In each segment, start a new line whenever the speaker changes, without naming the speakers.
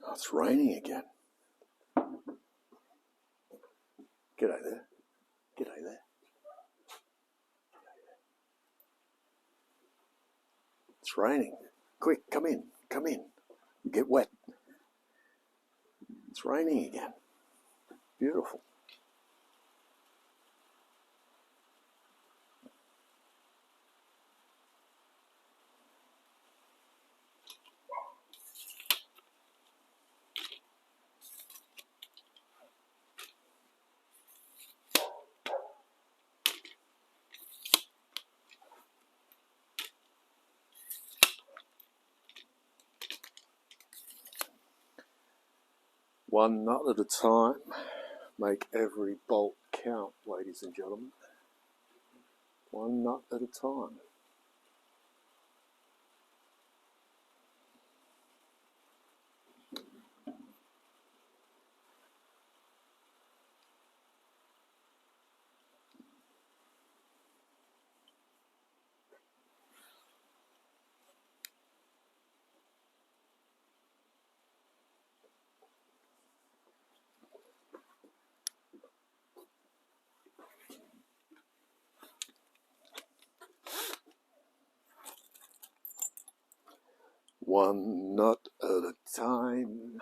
Oh, it's raining again. G'day there. G'day there. It's raining. Quick, come in. Come in. Get wet. It's raining again. Beautiful. One nut at a time. Make every bolt count, ladies and gentlemen. One nut at a time. One nut at a time.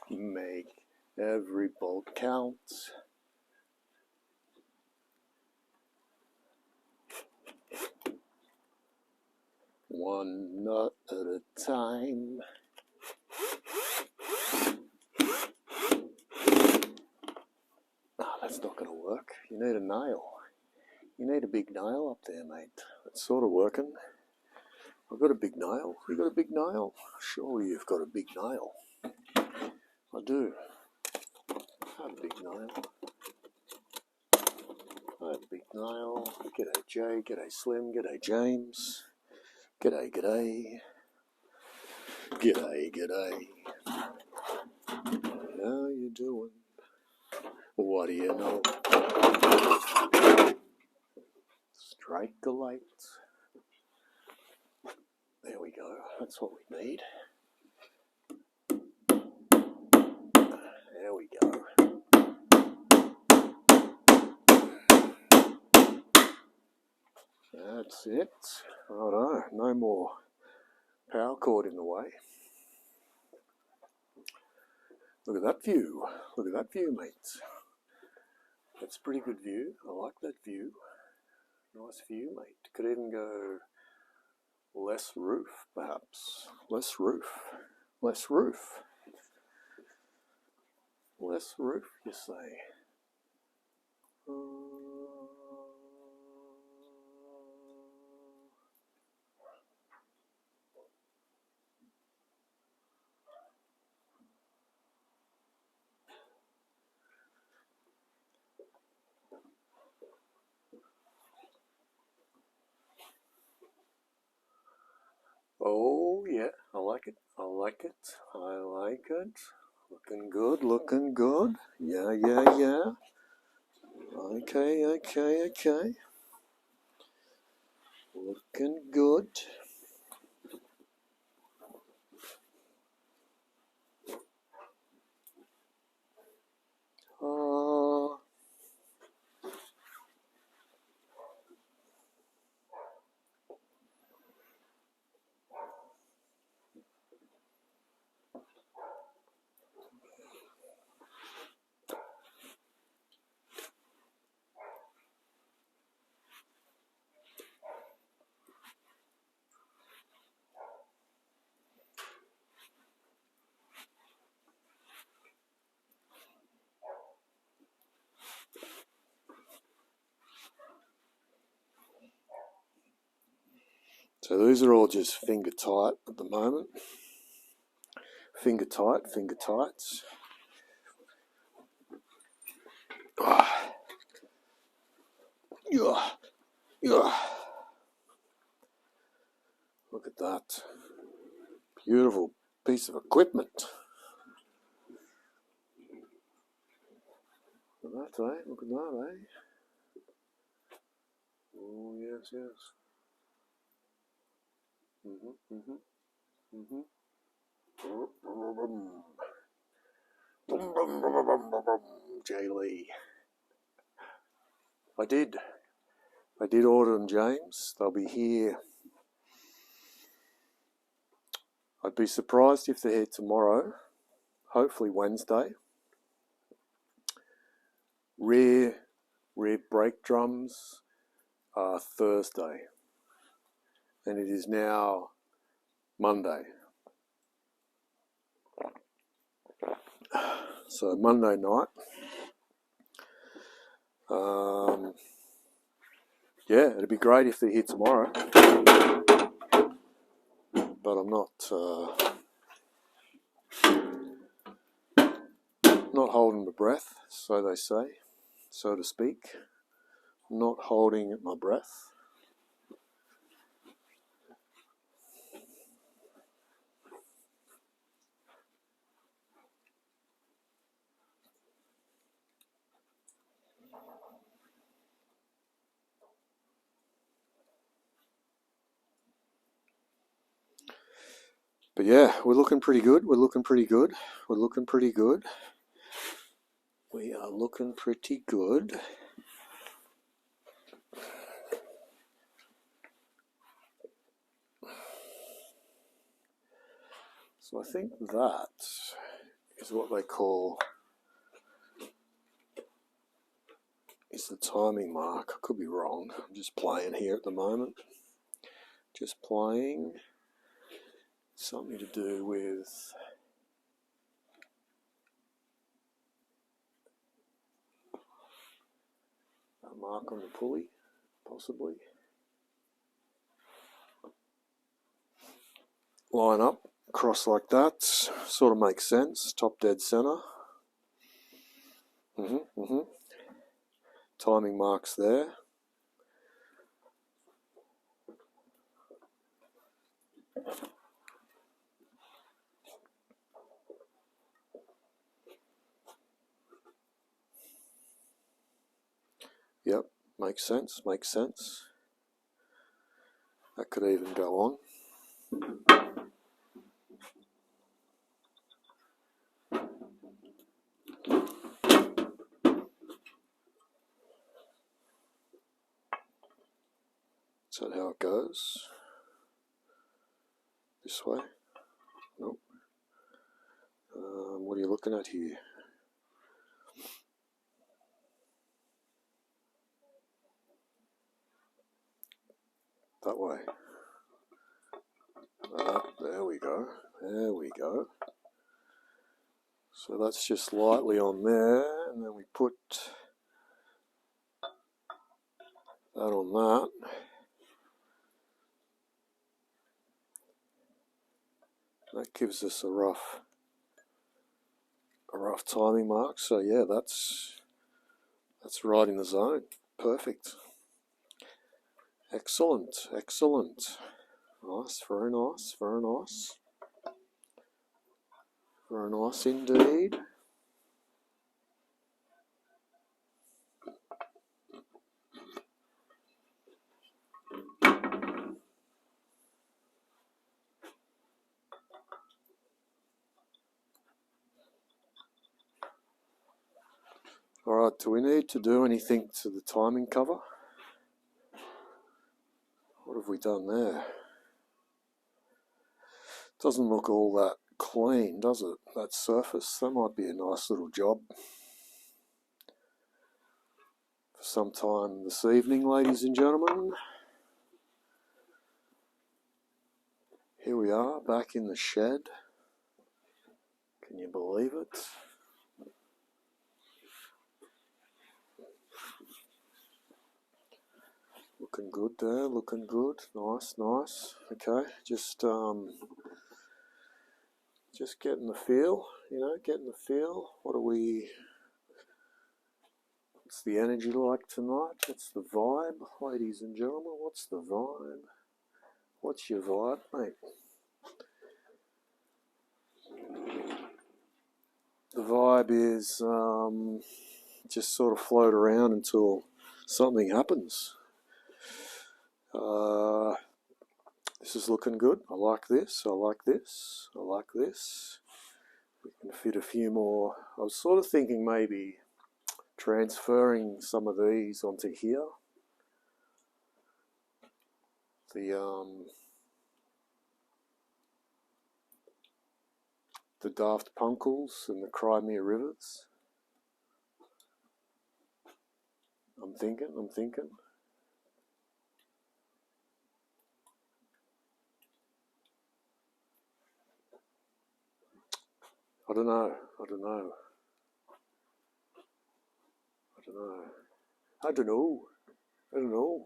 Make every bolt count. One nut at a time. Oh, that's not going to work. You need a nail. You need a big nail up there, mate. It's sort of working. I've got a big nail. You got a big nail? Surely you've got a big nail. I do. I have a big nail. I have a big nail. G'day Jay, g'day Slim, g'day James. G'day, g'day. G'day, g'day. How you doing? What do you know? Strike the light. There we go. That's what we need. There we go. That's it. Righto, no more power cord in the way. Look at that view. Look at that view, mates. That's a pretty good view. I like that view. Nice view, mate. Could even go less roof, perhaps. Less roof. Less roof. Less roof, you say. Oh, yeah, I like it. I like it. I like it. Looking good, looking good. Yeah, yeah, yeah. Okay, okay, okay. Looking good. Oh. So these are all just finger tight at the moment. Finger tight, finger tights. Ah. Yeah, yeah. Look at that. Beautiful piece of equipment. Look at that, eh? Look at that, eh? Oh, yes, yes. Jay Lee. I did order them, James. They'll be here. I'd be surprised if they're here tomorrow. Hopefully Wednesday. Rear brake drums are Thursday. And it is now Monday. So Monday night. Yeah, it'd be great if they're here tomorrow. But I'm not holding my breath, so they say, so to speak. Not holding my breath. But yeah, we're looking pretty good. We're looking pretty good. We're looking pretty good. We are looking pretty good. So I think that is what they call is the timing mark. I could be wrong. I'm just playing here at the moment. Just playing. Something to do with a mark on the pulley, possibly. Line up, cross like that. Sort of makes sense. Top dead center. Timing marks there. Yep, makes sense, makes sense. That could even go on. Is that how it goes? This way? Nope. What are you looking at here? That way. There we go. There we go. So that's just lightly on there, and then we put that on that. That gives us a rough timing mark. So yeah, that's right in the zone. Perfect. Excellent, excellent. Nice, very nice, very nice. Very nice indeed. Alright, do we need to do anything to the timing cover? What have we done there? Doesn't look all that clean, does it? That surface. That might be a nice little job for some time this evening, ladies and gentlemen. Here we are, back in the shed. Can you believe it? Looking good there, looking good. Nice, nice. Okay, just getting the feel, getting the feel. What's the energy like tonight? What's the vibe, ladies and gentlemen? What's the vibe? What's your vibe, mate? The vibe is just sort of float around until something happens. This is looking good. I like this. I like this. I like this. We can fit a few more. I was sort of thinking maybe transferring some of these onto here. The Daft Punkles and the Crimea Rivers. I'm thinking. I don't know.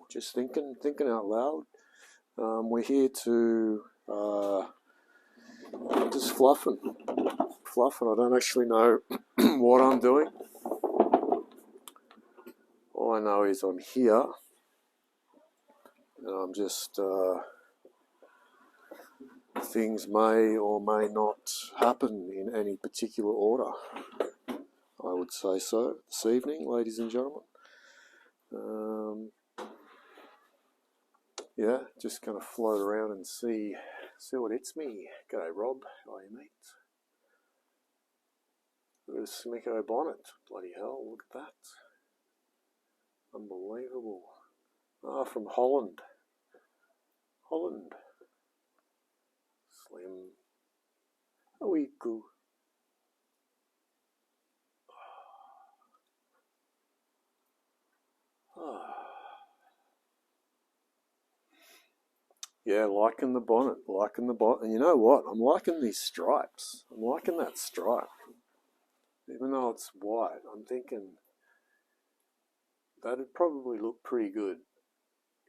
Just thinking out loud. We're here to just fluffing. I don't actually know what I'm doing. All I know is I'm here, and I'm just things may or may not happen in any particular order. I would say so this evening, ladies and gentlemen. Yeah, just going to float around and see what hits me. G'day, Rob. How are you, mate? Look at a Smicko bonnet. Bloody hell, look at that. Unbelievable. From Holland. Slim. Oiku. Yeah, liking the bonnet. And you know what? I'm liking these stripes. I'm liking that stripe. Even though it's white, I'm thinking that'd probably look pretty good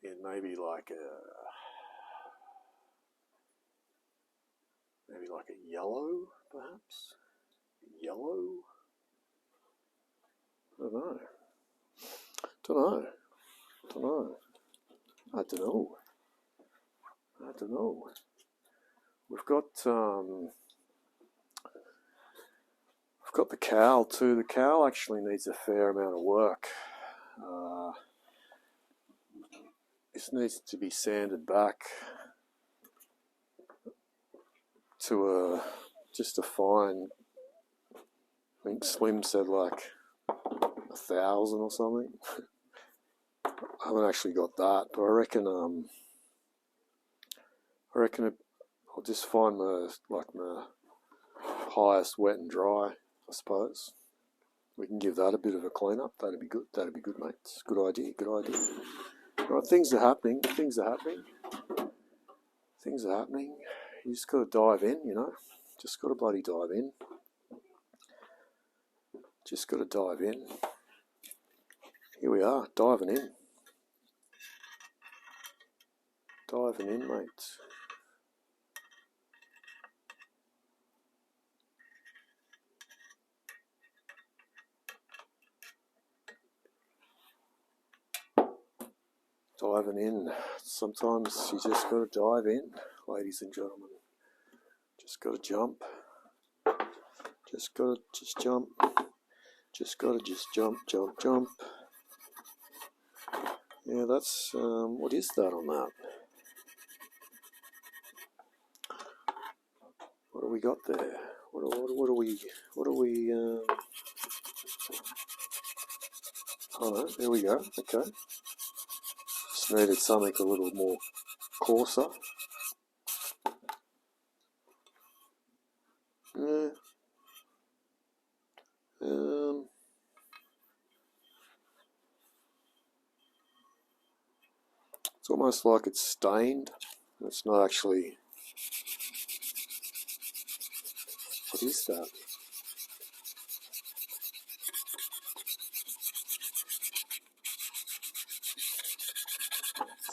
in maybe like a yellow, perhaps? Yellow? I don't know. We've got the cowl too. The cowl actually needs a fair amount of work. This needs to be sanded back to just a fine. I think Slim said like 1,000 or something. I haven't actually got that, but I reckon I'll just find my highest wet and dry, I suppose. We can give that a bit of a clean up. That'd be good, mates. Good idea. Right, things are happening. You just got to dive in, Just got to bloody dive in. Here we are, diving in. Mates. Diving in. Sometimes you just got to dive in, ladies and gentlemen. Just got to jump. Just gotta just jump. Just gotta just jump, jump, jump. Yeah, that's what is that on that? What do we got there? What do we? Oh, there we go. Okay. Just needed something a little more coarser. Yeah. It's almost like it's stained. It's not actually. What is that?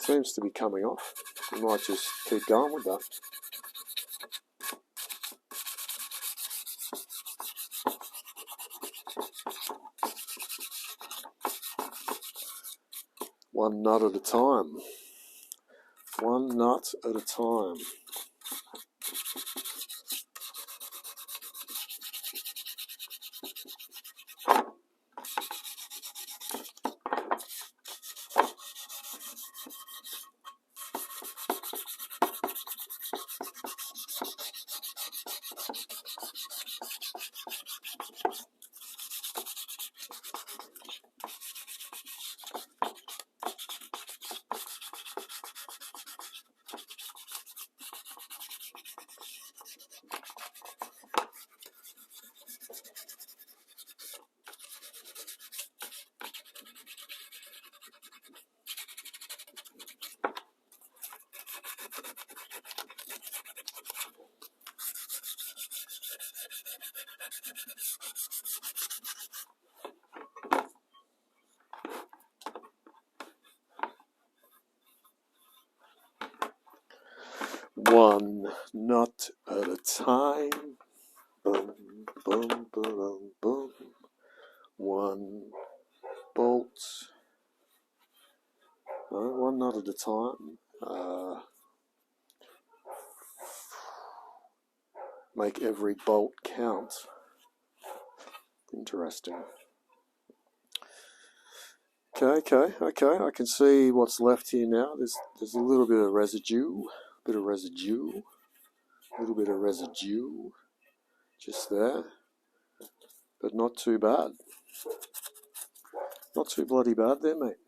Seems to be coming off. We might just keep going with that. One nut at a time. One nut at a time. One nut at a time. Boom, boom, boom, boom. One bolt. No, one nut at a time. Make every bolt count. Interesting. Okay. I can see what's left here now. There's a little bit of residue. A little bit of residue. Just there. But not too bad. Not too bloody bad there, mate.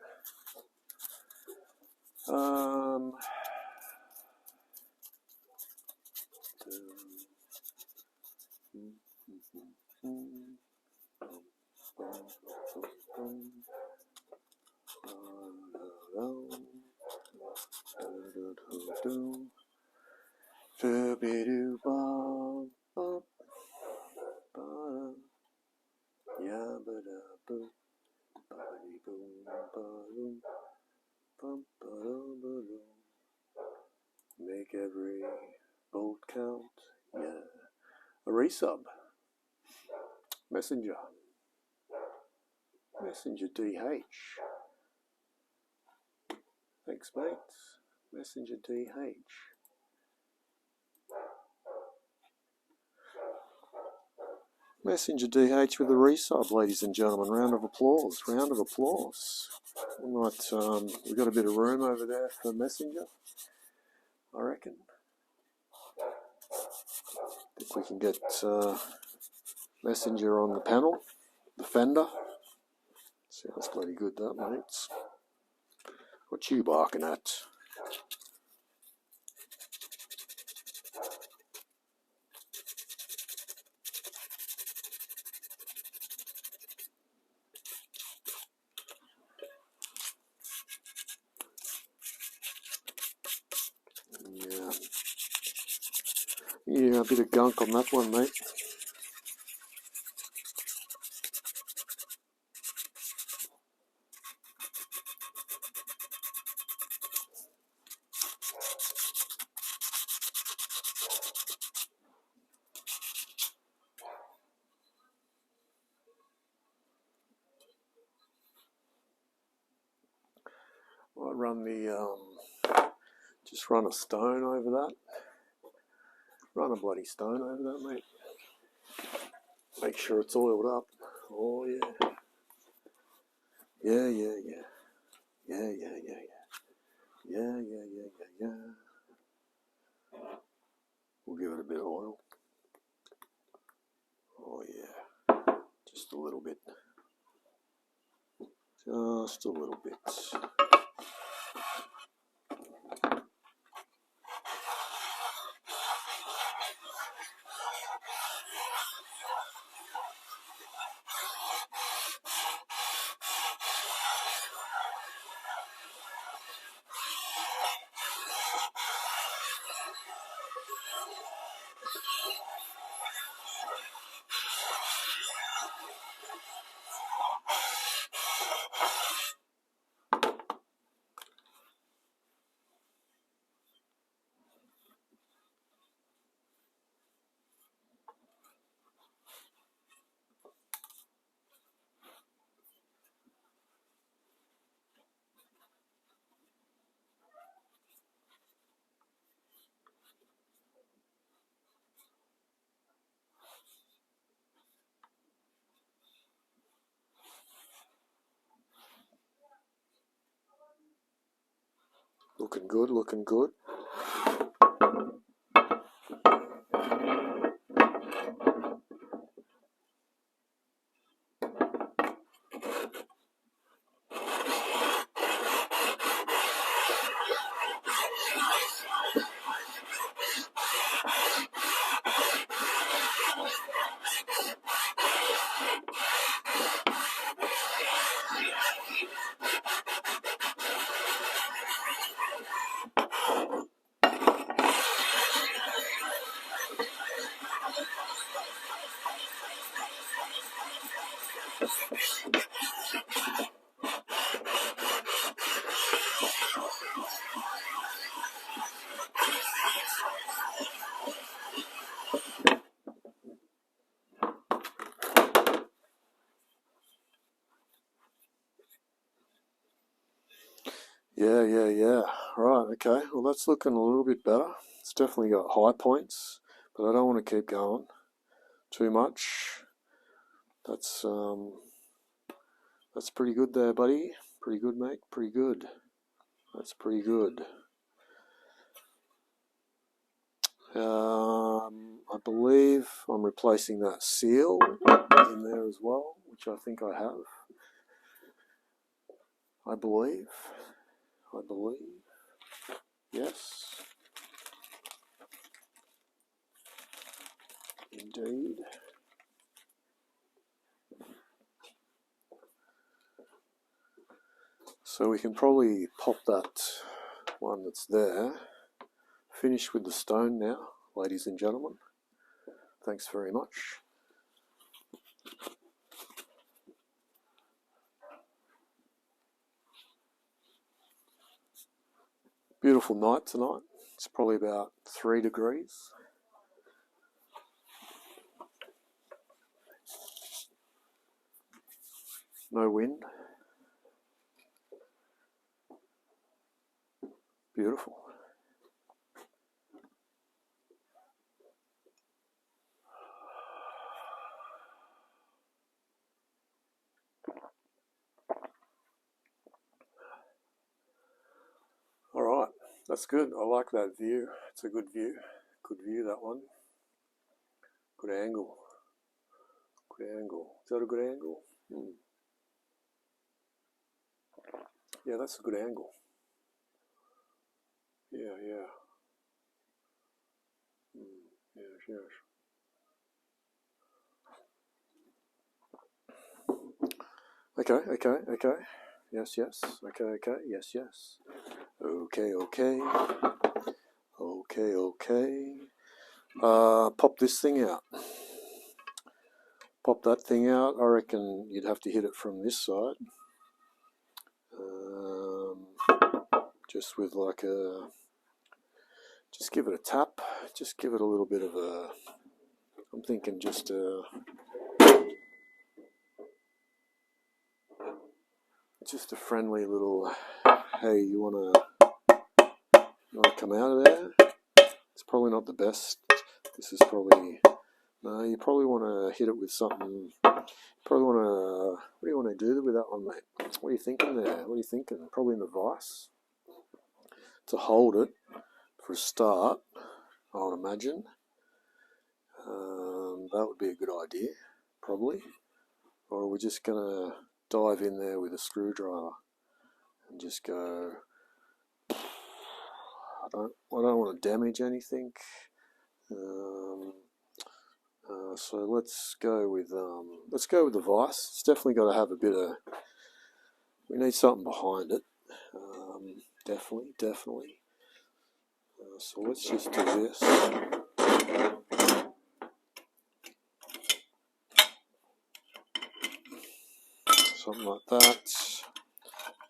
Make every bolt count. Yeah. A resub. Messenger DH. Thanks, mates. Messenger DH. Messenger DH with a resub, ladies and gentlemen. Round of applause. Round of applause. We might, we've got a bit of room over there for Messenger, I reckon. I think we can get Messenger on the panel. The Fender. Sounds bloody good, that, mates. What you barking at? Yeah, a bit of gunk on that one, mate. I run the, just run a stone over that. Run a bloody stone over that, mate. Make sure it's oiled up. Oh yeah. Yeah. We'll give it a bit of oil. Oh yeah. Just a little bit. Just a little bit. Looking good, looking good. Yeah. Right, okay. Well, that's looking a little bit better. It's definitely got high points, but I don't want to keep going too much. That's pretty good there, buddy. Pretty good, mate. Pretty good. That's pretty good. I believe I'm replacing that seal in there as well, which I think I have. I believe. Yes. Indeed. So we can probably pop that one that's there. Finish with the stone now, ladies and gentlemen. Thanks very much. Beautiful night tonight. It's probably about 3 degrees. No wind. Beautiful. All right, that's good. I like that view. It's a good view. Good view, that one. Good angle. Good angle. Is that a good angle? Yeah, that's a good angle. Yeah. Yes. Okay. Yes. Okay. Yes. Okay. Pop this thing out. Pop that thing out. I reckon you'd have to hit it from this side. Just with like a... Just give it a tap. Just give it a little bit of a... I'm thinking just a friendly little... Hey, you wanna come out of there? It's probably not the best. This is probably No, you probably want to hit it with something. Probably want to. What do you want to do with that one, mate? What are you thinking there? What are you thinking? Probably in the vice to hold it for a start, I would imagine. That would be a good idea, probably. Or are we just gonna dive in there with a screwdriver and just go? I don't want to damage anything. So let's go with the vice. It's definitely got to have a bit of. We need something behind it. Definitely. So let's just do this. Something like that.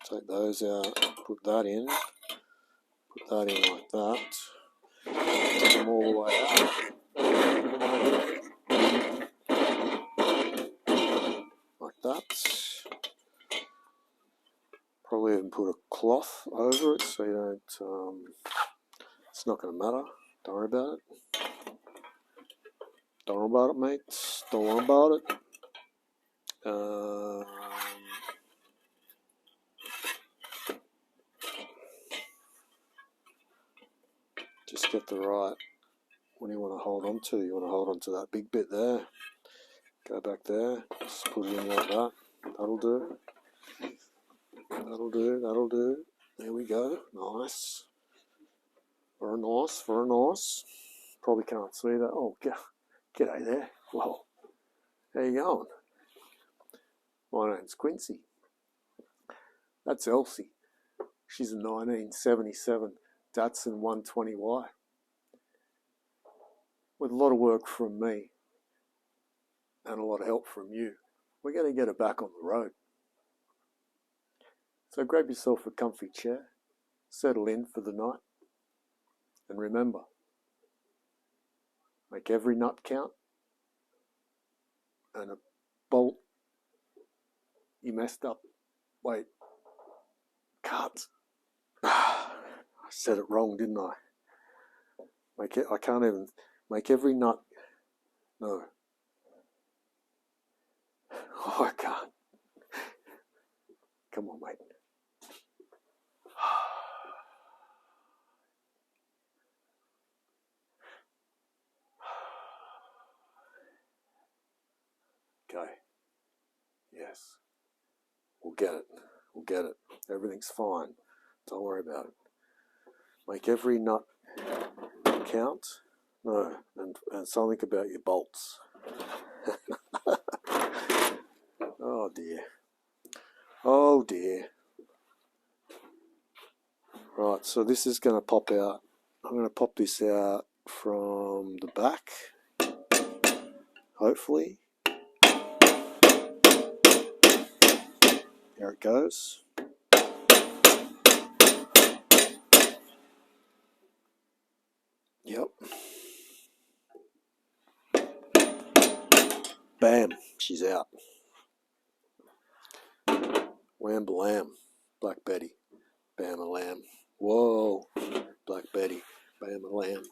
Take those out. Put that in. Put that in like that. Take them all the way out. Like that. Probably even put a cloth over it so you don't. It's not going to matter. Don't worry about it. Don't worry about it, mates. Don't worry about it. Just get the right. What do you want to hold on to? You want to hold on to that big bit there. Go back there. Just put it in like that. That'll do. That'll do. There we go. Nice. Very nice. Probably can't see that. Oh, g'day there. Well, how you going? My name's Quincy. That's Elsie. She's a 1977 Datsun 120Y. With a lot of work from me and a lot of help from you, we're going to get her back on the road. So grab yourself a comfy chair, settle in for the night, and remember, make every nut count, and a bolt you messed up. Wait, can't. I said it wrong, didn't I? I can't even make every nut. No. Oh, I can't. Come on, mate. Okay. Yes. We'll get it. Everything's fine. Don't worry about it. Make every nut count. No, and something about your bolts. Oh dear. Right, so this is going to pop out. I'm going to pop this out from the back. Hopefully. There it goes. Yep. Bam, she's out. Wham blam, Black Betty, bam a lamb. Whoa, Black Betty, bam a lamb.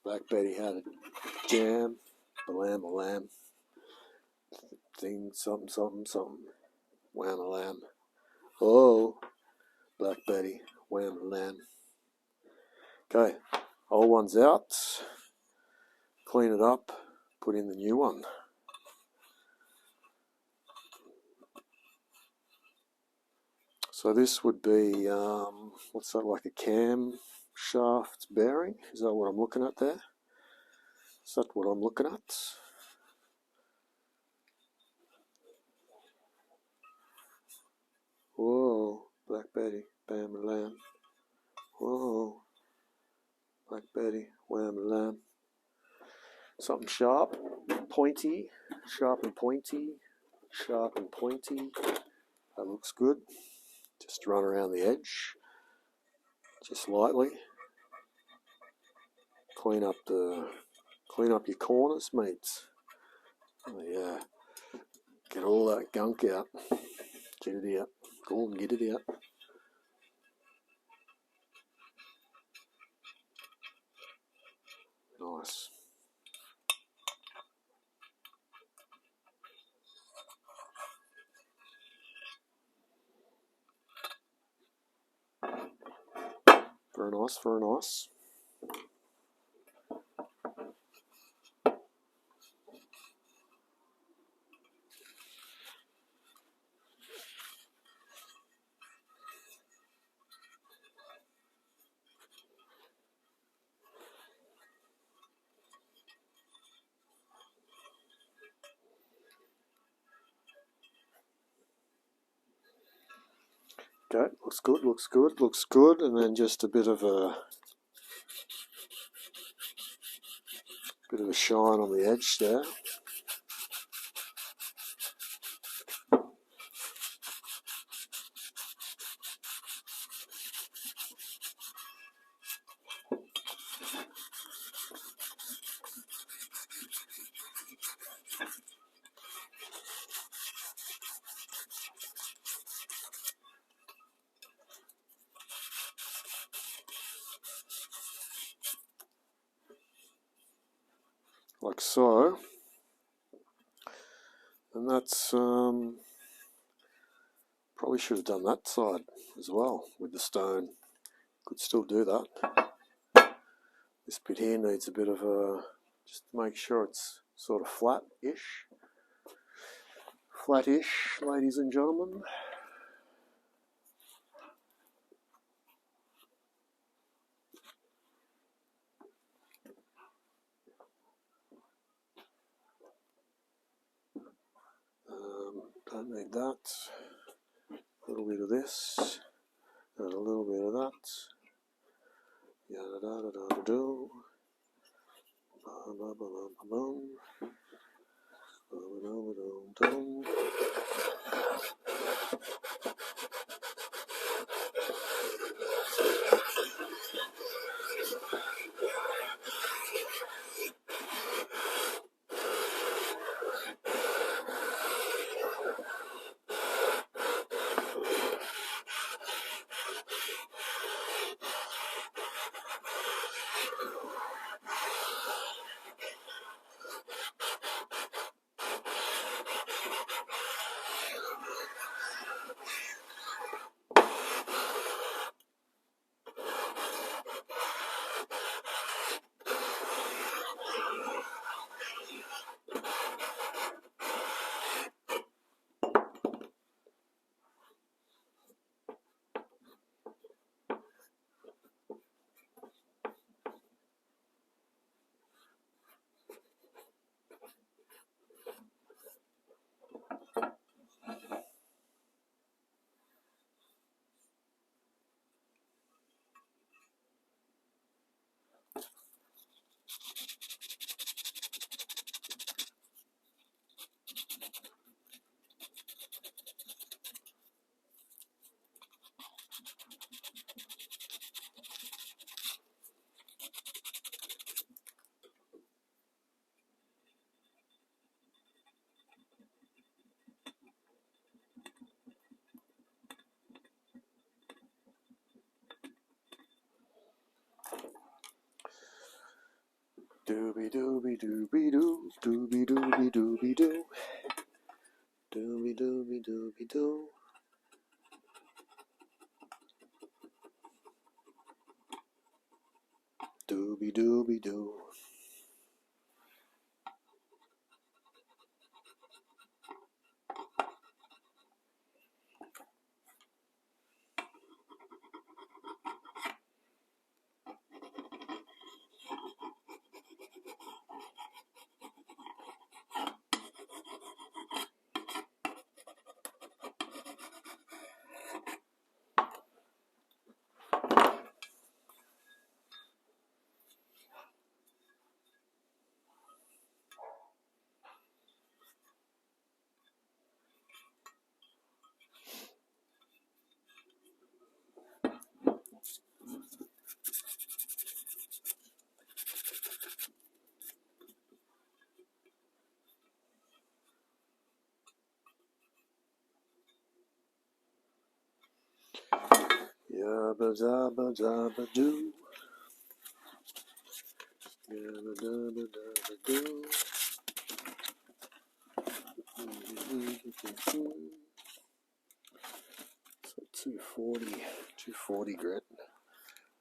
Black Betty had a jam, a lamb. Thing, something. Wham a lamb. Whoa, Black Betty, wham a lamb. Okay, old one's out. Clean it up, put in the new one. So this would be, what's that, like a cam shaft bearing? Is that what I'm looking at there? Is that what I'm looking at? Whoa, Black Betty, bam a lamb. Whoa, Black Betty, wham a lamb. Something sharp, pointy, sharp and pointy. That looks good. Just run around the edge, just lightly. Clean up your corners, mates. Oh, yeah. Get all that gunk out. Get it out. Go on, get it out. Nice. Very nice, very nice. Okay, looks good, looks good, looks good. And then just a bit of a shine on the edge there. Like so. And that's probably should have done that side as well with the stone. Could still do that. This bit here needs a bit of a, just to make sure it's sort of flat-ish. Flat-ish, ladies and gentlemen. Don't need that. A little bit of this, and a little bit of that. Yada da da da da do. Ba ba ba ba ba boom. Ba ba da ba dum dum. Dooby dooby dooby doo, dooby dooby dooby doo, dooby dooby dooby doo. Dooby dooby doo. Yabba dabba dabba doo. Yabba dabba dabba doo. So 240 grit.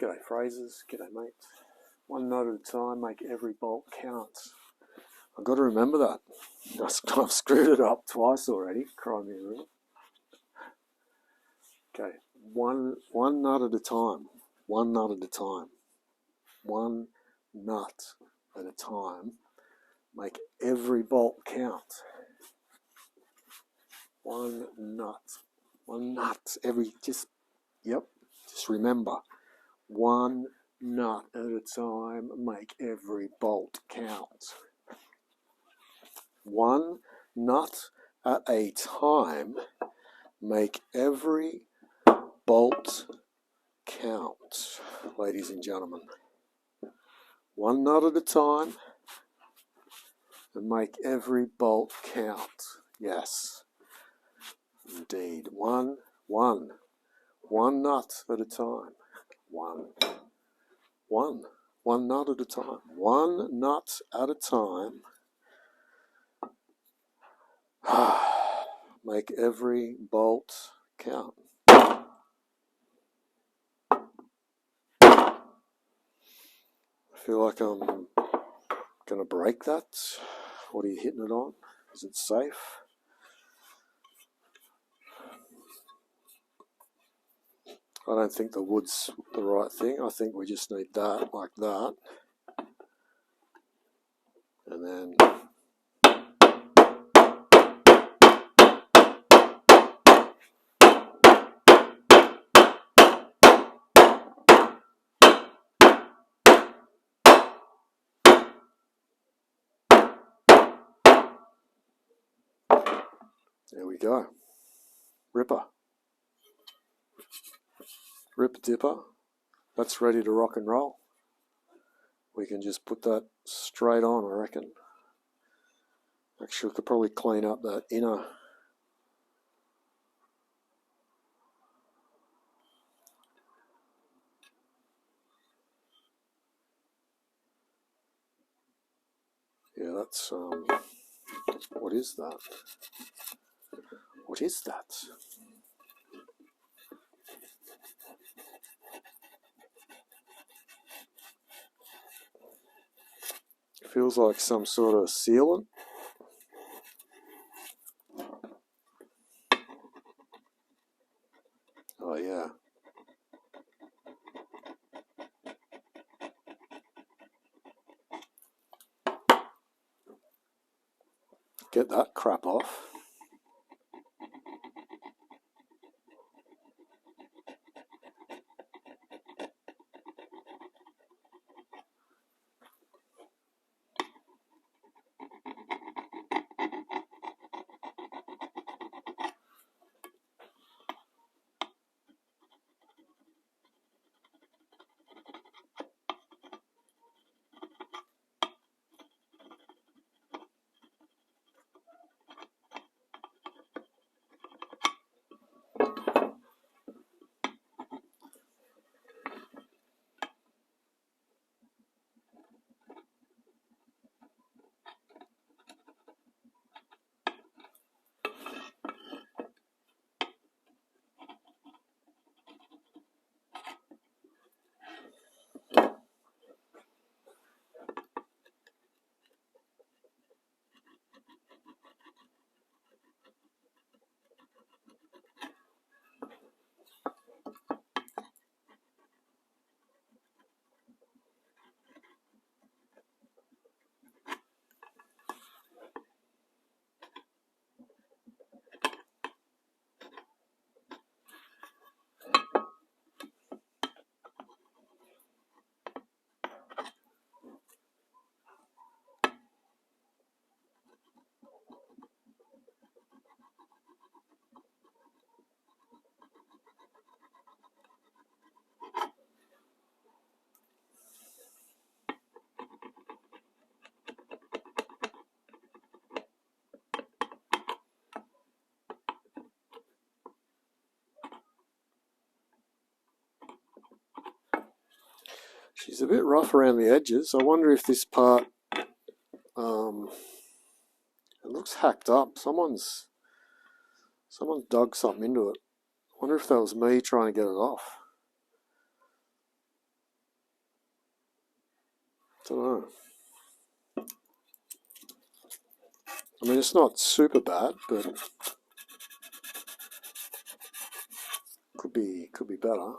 G'day phrases, g'day mate. One note at a time, make every bolt count. I've got to remember that. I've screwed it up twice already, cry me a river. Okay, one nut at a time, one nut at a time. One nut at a time, make every bolt count. One nut, just remember. One nut at a time, make every bolt count. One nut at a time, make every bolt count, ladies and gentlemen. One nut at a time, and make every bolt count. Yes, indeed. One nut at a time. One nut at a time. One nut at a time. Make every bolt count. I feel like I'm going to break that. What are you hitting it on? Is it safe? I don't think the wood's the right thing. I think we just need that, like that. And then there we go. Ripper. Rip Dipper. That's ready to rock and roll. We can just put that straight on, I reckon. Actually, we could probably clean up that inner. Yeah, that's, what is that? What is that? Feels like some sort of sealant. Oh yeah. Get that crap off. She's a bit rough around the edges. I wonder if this part, it looks hacked up. Someone's dug something into it. I wonder if that was me trying to get it off. Don't know. I mean, it's not super bad, but could be better.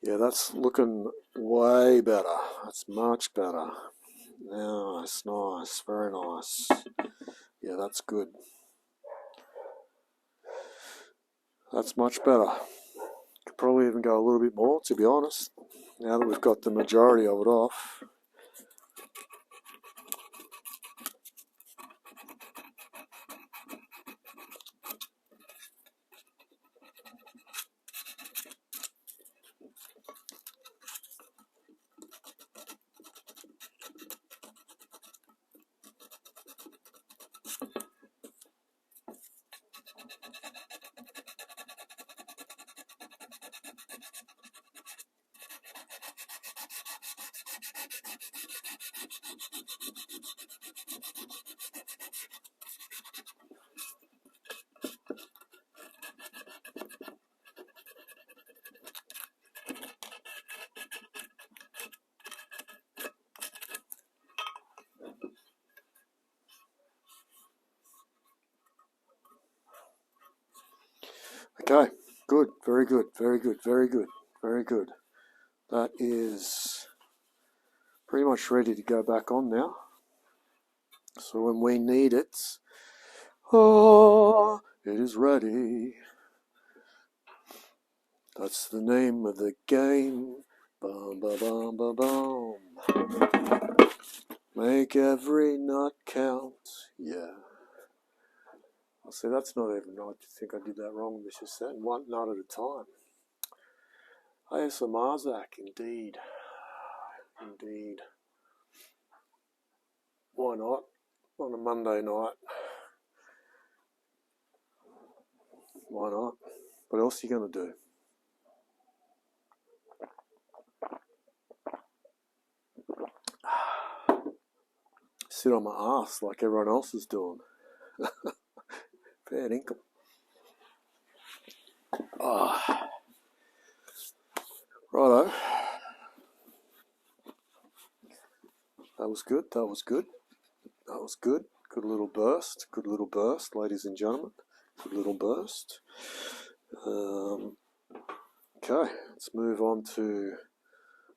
Yeah, that's looking way better. That's much better. Nice, nice, very nice. Yeah, that's good. That's much better. Could probably even go a little bit more, to be honest, now that we've got the majority of it off. Okay, good, very good, very good, very good, very good. That is pretty much ready to go back on now. So when we need it, oh, it is ready. That's the name of the game. Bum, ba, bum, ba, bum. Make every nut count. Yeah. I'll say that's not even right. I think I did that wrong. This is saying one nut at a time. ASMR Zach, indeed. Indeed. Why not? On a Monday night. Why not? What else are you going to do? Sit on my ass like everyone else is doing. Fair income. Oh. Righto. That was good. That was good. That was good. Good little burst. Good little burst, ladies and gentlemen. Good little burst. Okay, let's move on to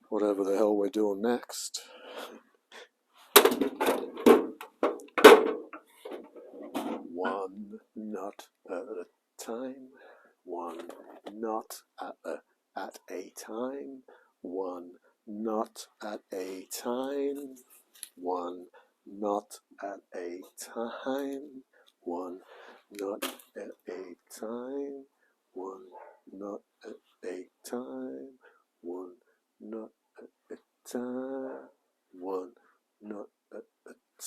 whatever the hell we're doing next. One nut at a time. One nut at a time. One nut at a time. One nut at a time. One nut at a time. One nut at a time. One nut at a time. One nut at a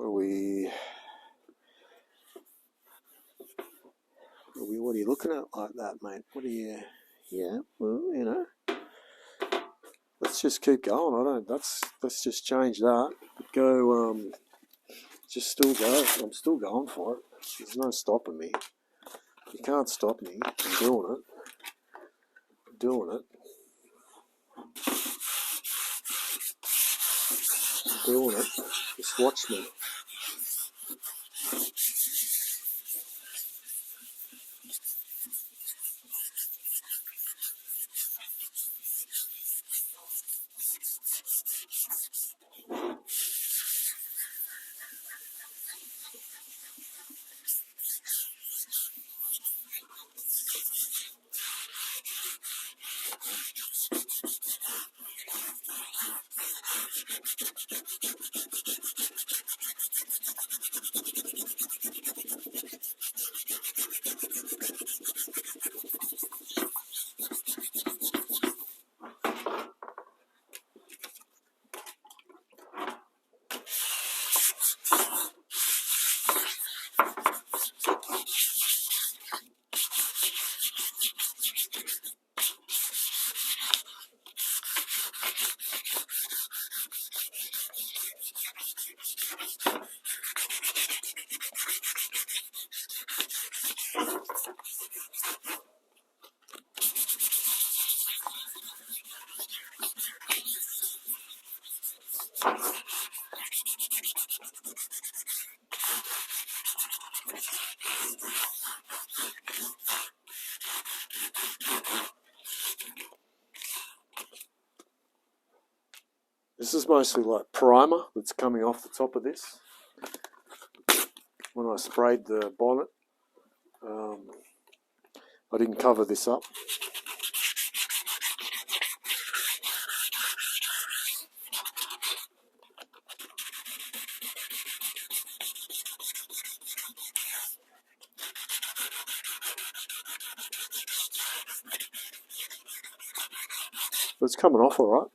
What are you looking at like that, mate? What are you? Yeah, well, you know. Let's just keep going. Let's just change that. Go. Just still go. I'm still going for it. There's no stopping me. You can't stop me. I'm doing it. Doing it. Doing it. Just watch me. This is mostly like primer that's coming off the top of this. When I sprayed the bonnet, I didn't cover this up. But it's coming off all right.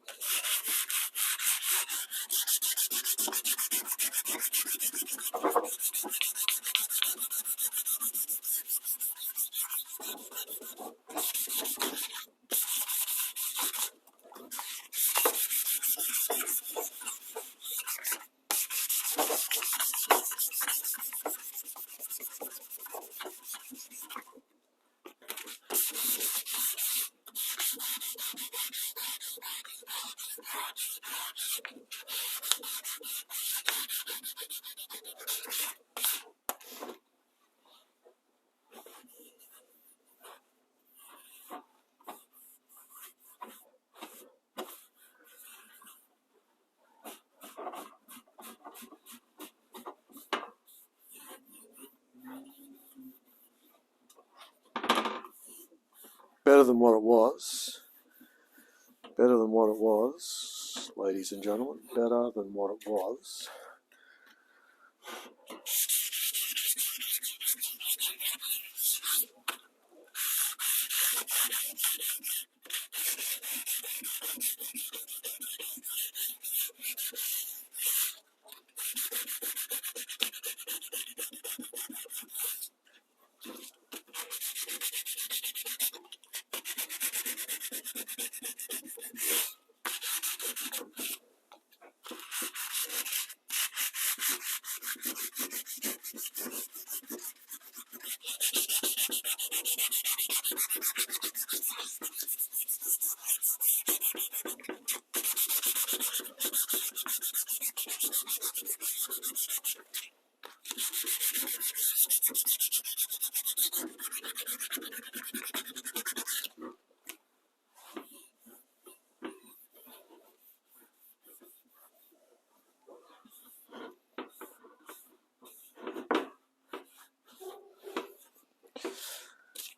Better than what it was. Better than what it was, ladies and gentlemen. Better than what it was.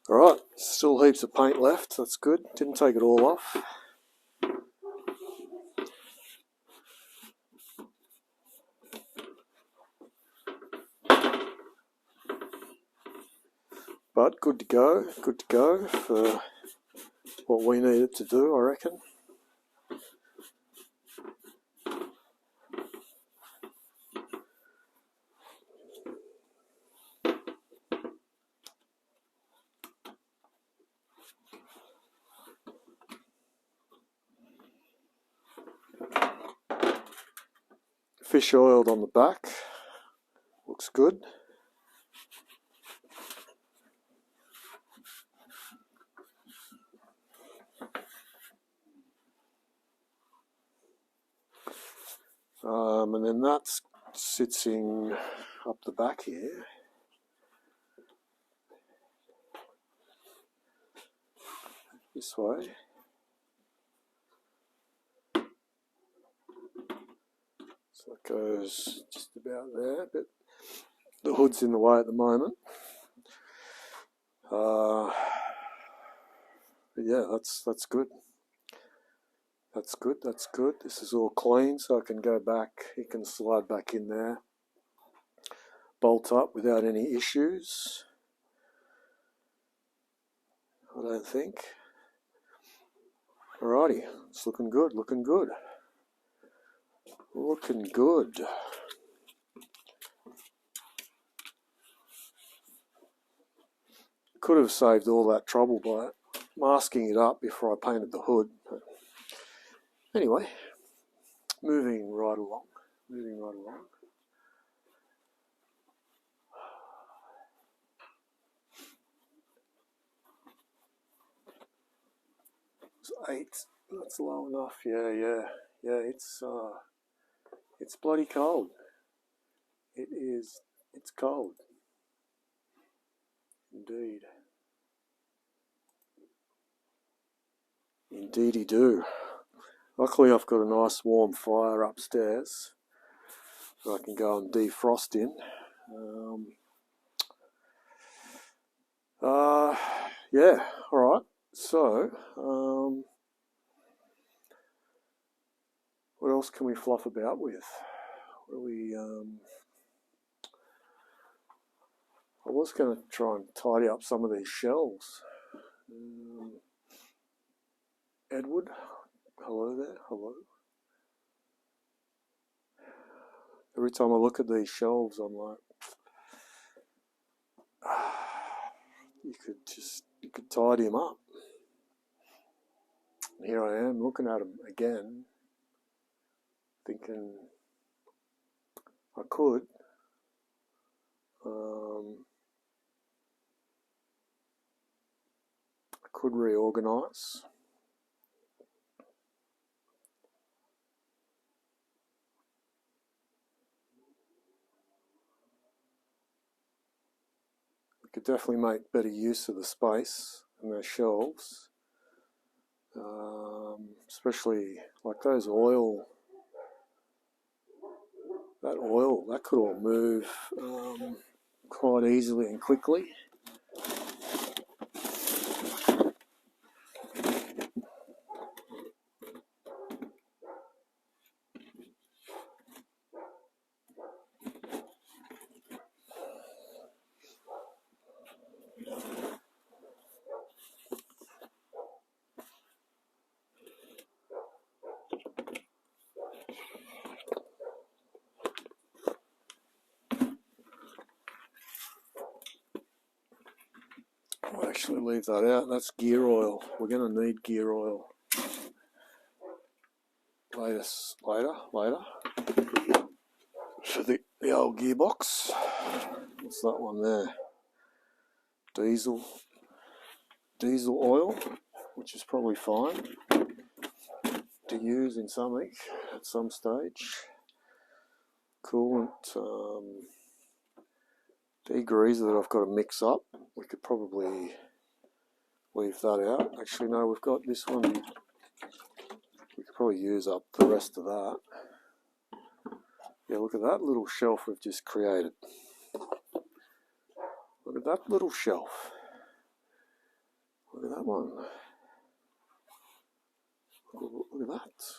Alright, still heaps of paint left, that's good. Didn't take it all off. But good to go for what we needed to do, I reckon. fish oiled on the back. Looks good. And then that sits in up the back here. This way. So it goes just about there, but the hood's in the way at the moment. But yeah, that's good. That's good, that's good. This is all clean, so I can go back. You can slide back in there, bolt up without any issues, I don't think. Alrighty, it's looking good, looking good. Looking good. Could have saved all that trouble by masking it up before I painted the hood. But anyway, moving right along. It's 8. That's low enough. Yeah. It's bloody cold. It is. It's cold. Indeed. Indeedy do. Luckily I've got a nice warm fire upstairs that I can go and defrost in. Yeah, alright. So, what else can we fluff about with? What do we, I was going to try and tidy up some of these shelves. Edward, hello there, hello. Every time I look at these shelves, I'm like, you could tidy them up. And here I am looking at them again, thinking I could. I could reorganize. We could definitely make better use of the space and those shelves, especially like those oil. That oil, that could all move quite easily and quickly. I'll actually leave that out. That's gear oil. We're going to need gear oil later. For the old gearbox. What's that one there? Diesel oil, which is probably fine to use in something at some stage. Coolant, degreaser that I've got to mix up. We could probably leave that out. Actually, no, we've got this one. We could probably use up the rest of that. Yeah, look at that little shelf we've just created. Look at that little shelf. Look at that one. Look at that.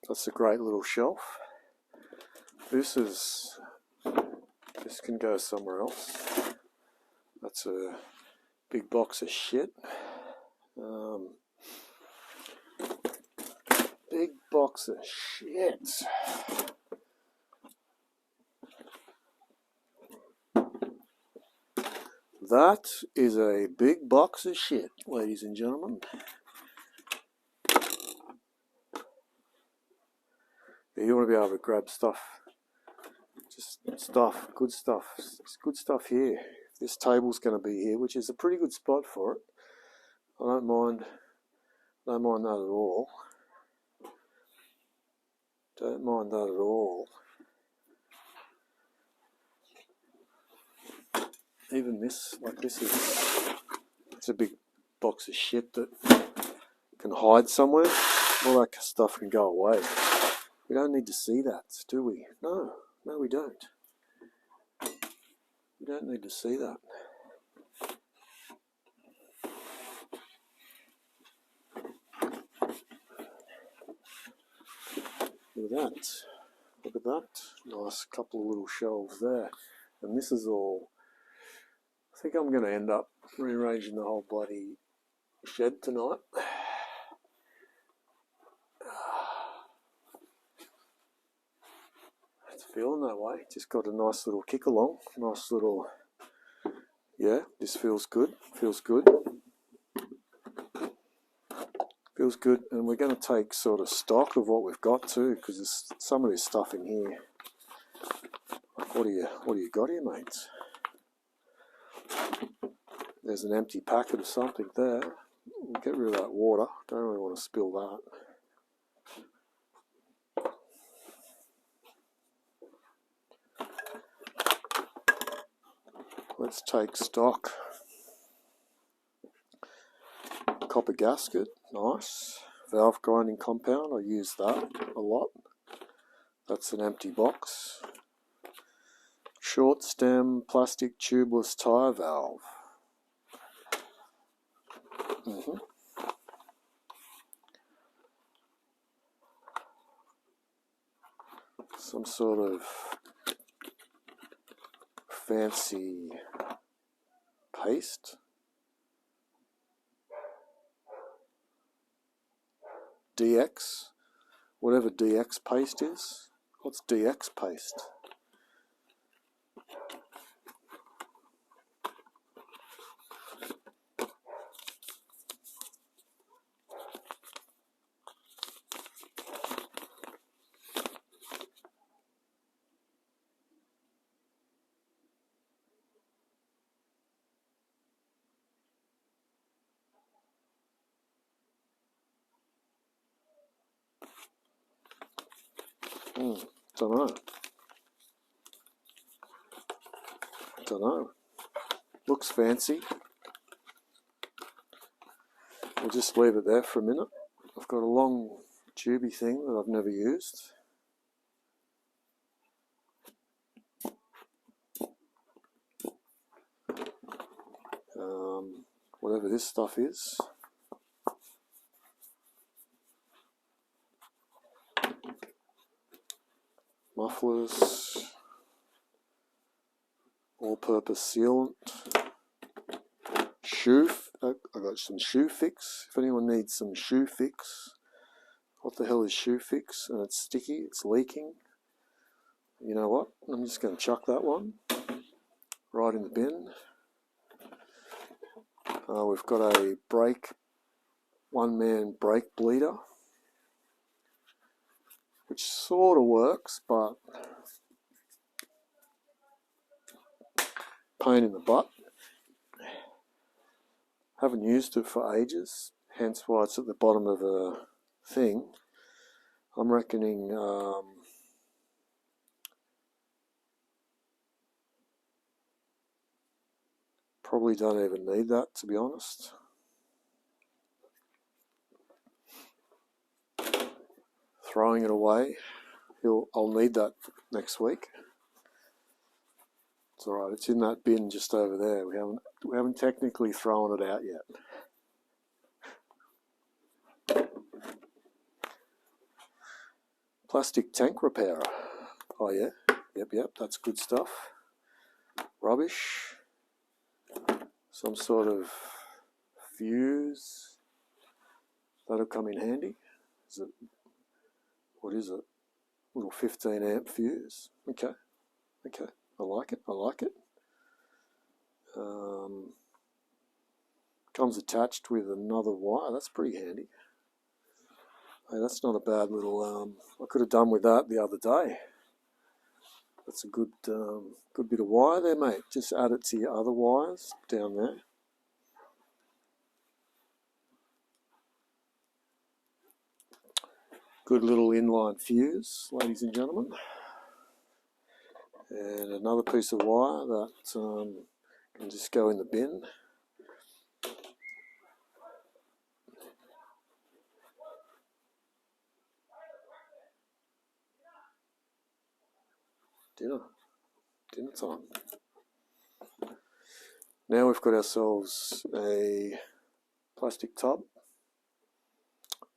That's a great little shelf. This can go somewhere else. That's a big box of shit. Big box of shit. That is a big box of shit, ladies and gentlemen. Yeah, you want to be able to grab stuff. Just stuff, good stuff. It's good stuff here. This table's going to be here, which is a pretty good spot for it. I don't mind that at all. Don't mind that at all. Even this, like this is, it's a big box of shit that can hide somewhere. All that stuff can go away. We don't need to see that, do we? No, we don't. We don't need to see that. Look at that. Look at that. Nice couple of little shelves there. And this is all. I think I'm going to end up rearranging the whole bloody shed tonight. It's feeling that way. Just got a nice little kick along. Nice little. Yeah, this feels good. Feels good. Feels good. And we're going to take sort of stock of what we've got too, because there's some of this stuff in here. Like, what do you got here, mates? There's an empty packet of something there. We'll get rid of that water. Don't really want to spill that. Let's take stock. Copper gasket, nice. Valve grinding compound, I use that a lot. That's an empty box. Short stem plastic tubeless tyre valve. Some sort of fancy paste. DX, whatever DX paste is. What's DX paste? Don't know. Looks fancy. We'll just leave it there for a minute. I've got a long tubey thing that I've never used. Whatever this stuff is. Mufflers. All-purpose sealant. I got some shoe fix. If anyone needs some shoe fix. What the hell is shoe fix? And it's sticky, it's leaking. You know what? I'm just going to chuck that one right in the bin. We've got a one-man brake bleeder, which sort of works, but pain in the butt. Haven't used it for ages, hence why it's at the bottom of the thing. I'm reckoning probably don't even need that, to be honest. Throwing it away. I'll need that next week. It's alright, it's in that bin just over there. We haven't technically thrown it out yet. Plastic tank repairer. Oh yeah, yep, that's good stuff. Rubbish. Some sort of fuse. That'll come in handy. Is it? What is it? Little 15 amp fuse. Okay. I like it. Comes attached with another wire. That's pretty handy. Hey, that's not a bad little. I could have done with that the other day. That's a good bit of wire there, mate. Just add it to your other wires down there. Good little inline fuse, ladies and gentlemen. And another piece of wire that can just go in the bin. Dinner time. Now we've got ourselves a plastic tub.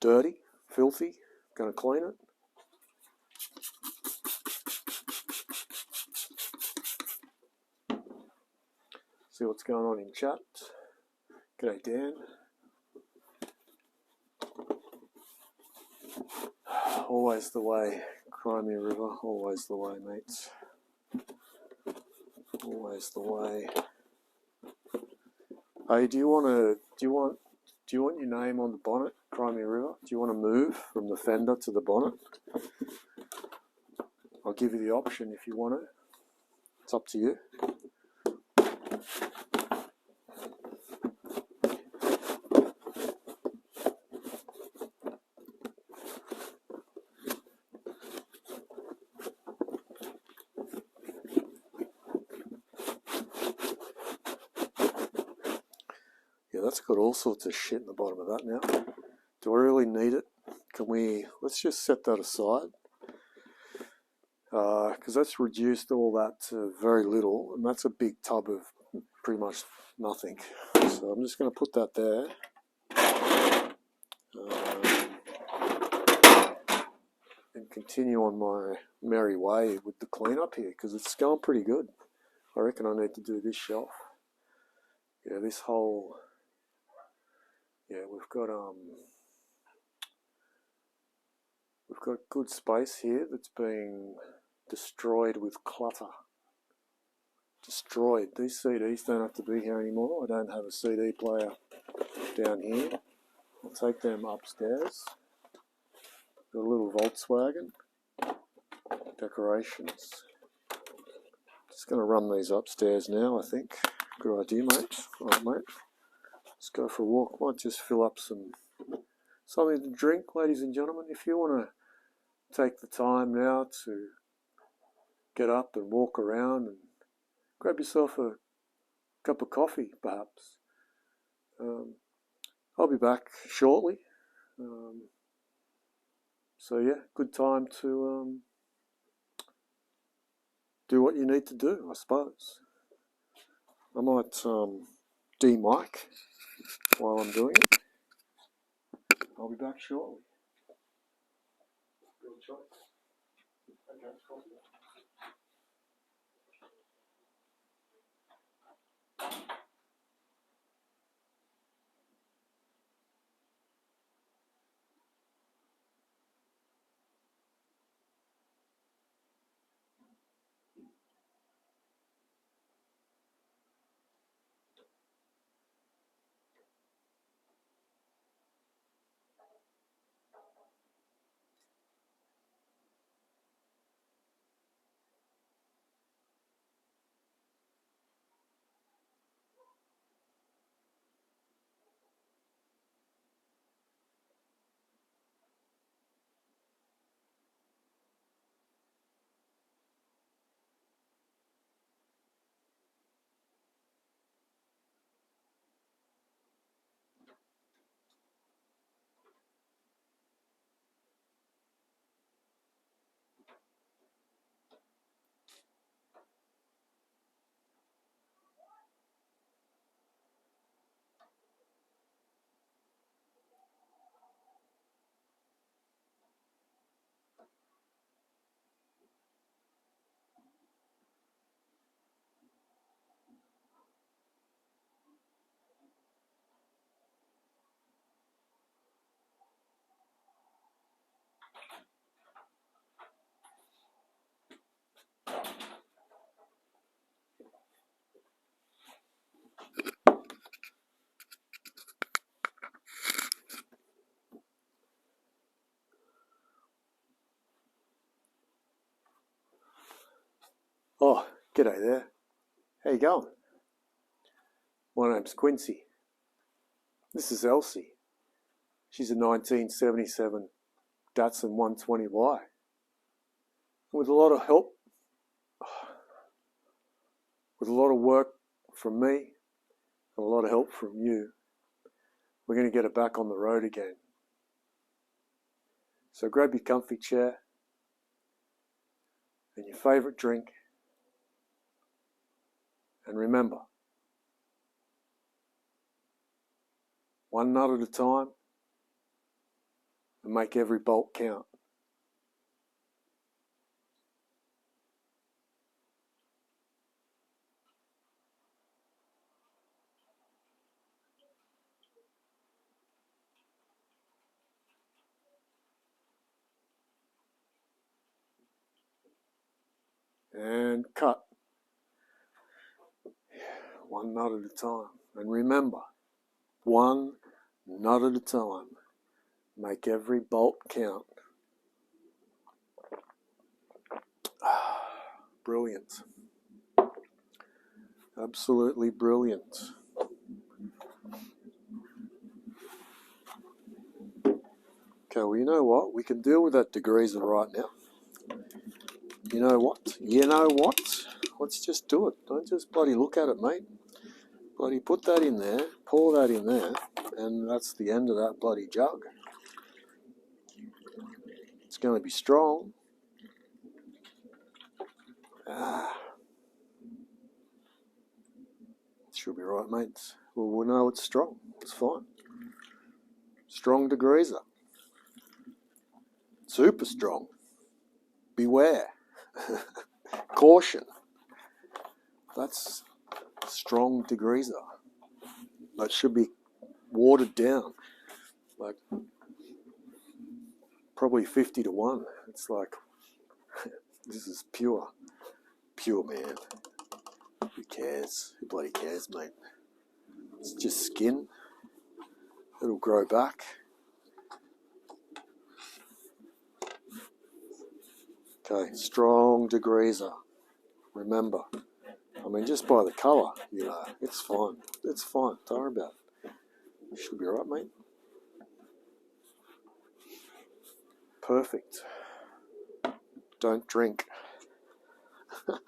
Dirty, filthy. Going to clean it. See what's going on in chat. G'day, Dan. Always the way, Crimea River. Always the way, mates. Always the way. Hey, do you want your name on the bonnet, Crimea River? Do you want to move from the fender to the bonnet? I'll give you the option if you want it. It's up to you. Yeah, that's got all sorts of shit in the bottom of that now. Do I really need it? Let's just set that aside. Because that's reduced all that to very little, and that's a big tub of pretty much nothing. So I'm just going to put that there. And continue on my merry way with the cleanup here, because it's going pretty good. I reckon I need to do this shelf. Yeah, this whole... Yeah, we've got good space here that's being destroyed with clutter. Destroyed. These CDs don't have to be here anymore. I don't have a CD player down here. I'll take them upstairs. Got a little Volkswagen. Decorations. Just going to run these upstairs now, I think. Good idea, mate. All right, mate. Let's go for a walk. Might just fill up something to drink, ladies and gentlemen. If you want to take the time now to get up and walk around and grab yourself a cup of coffee, perhaps. I'll be back shortly. So yeah, good time to do what you need to do, I suppose. I might de-mic while I'm doing it. I'll be back shortly. Good choice. Okay, cool. Oh, g'day there. How you going? My name's Quincy. This is Elsie. She's a 1977 Datsun 120Y. With a lot of help, with a lot of work from me, and a lot of help from you, we're going to get it back on the road again. So grab your comfy chair and your favourite drink, and remember, one nut at a time, and make every bolt count. And cut. One nut at a time. And remember, one nut at a time. Make every bolt count. Brilliant. Absolutely brilliant. Okay, well, you know what? We can deal with that degreaser right now. You know what? Let's just do it. Don't just bloody look at it, mate. Bloody put that in there, pour that in there, and that's the end of that bloody jug. It's going to be strong. Should be right, mates. Well, we'll know it's strong. It's fine. Strong degreaser. Super strong. Beware. Caution. That's strong degreaser. That should be watered down. Like probably 50 to 1. It's like, this is pure. Pure, man. Who cares? Who bloody cares, mate? It's just skin. It'll grow back. Okay, strong degreaser. Remember. I mean, just by the colour, you know, it's fine. It's fine. Don't worry about it. You should be right, mate. Perfect. Don't drink. Don't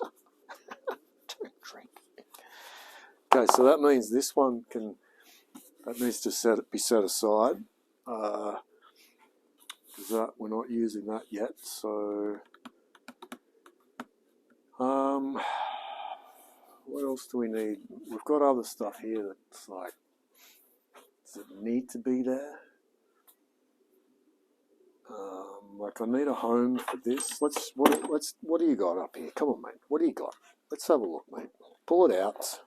drink. Okay, so that means this one needs to be set aside. Because we're not using that yet. So, what else do we need? We've got other stuff here that's like, does it need to be there? Like I need a home for this. What do you got up here? Come on, mate. What do you got? Let's have a look, mate. Pull it out.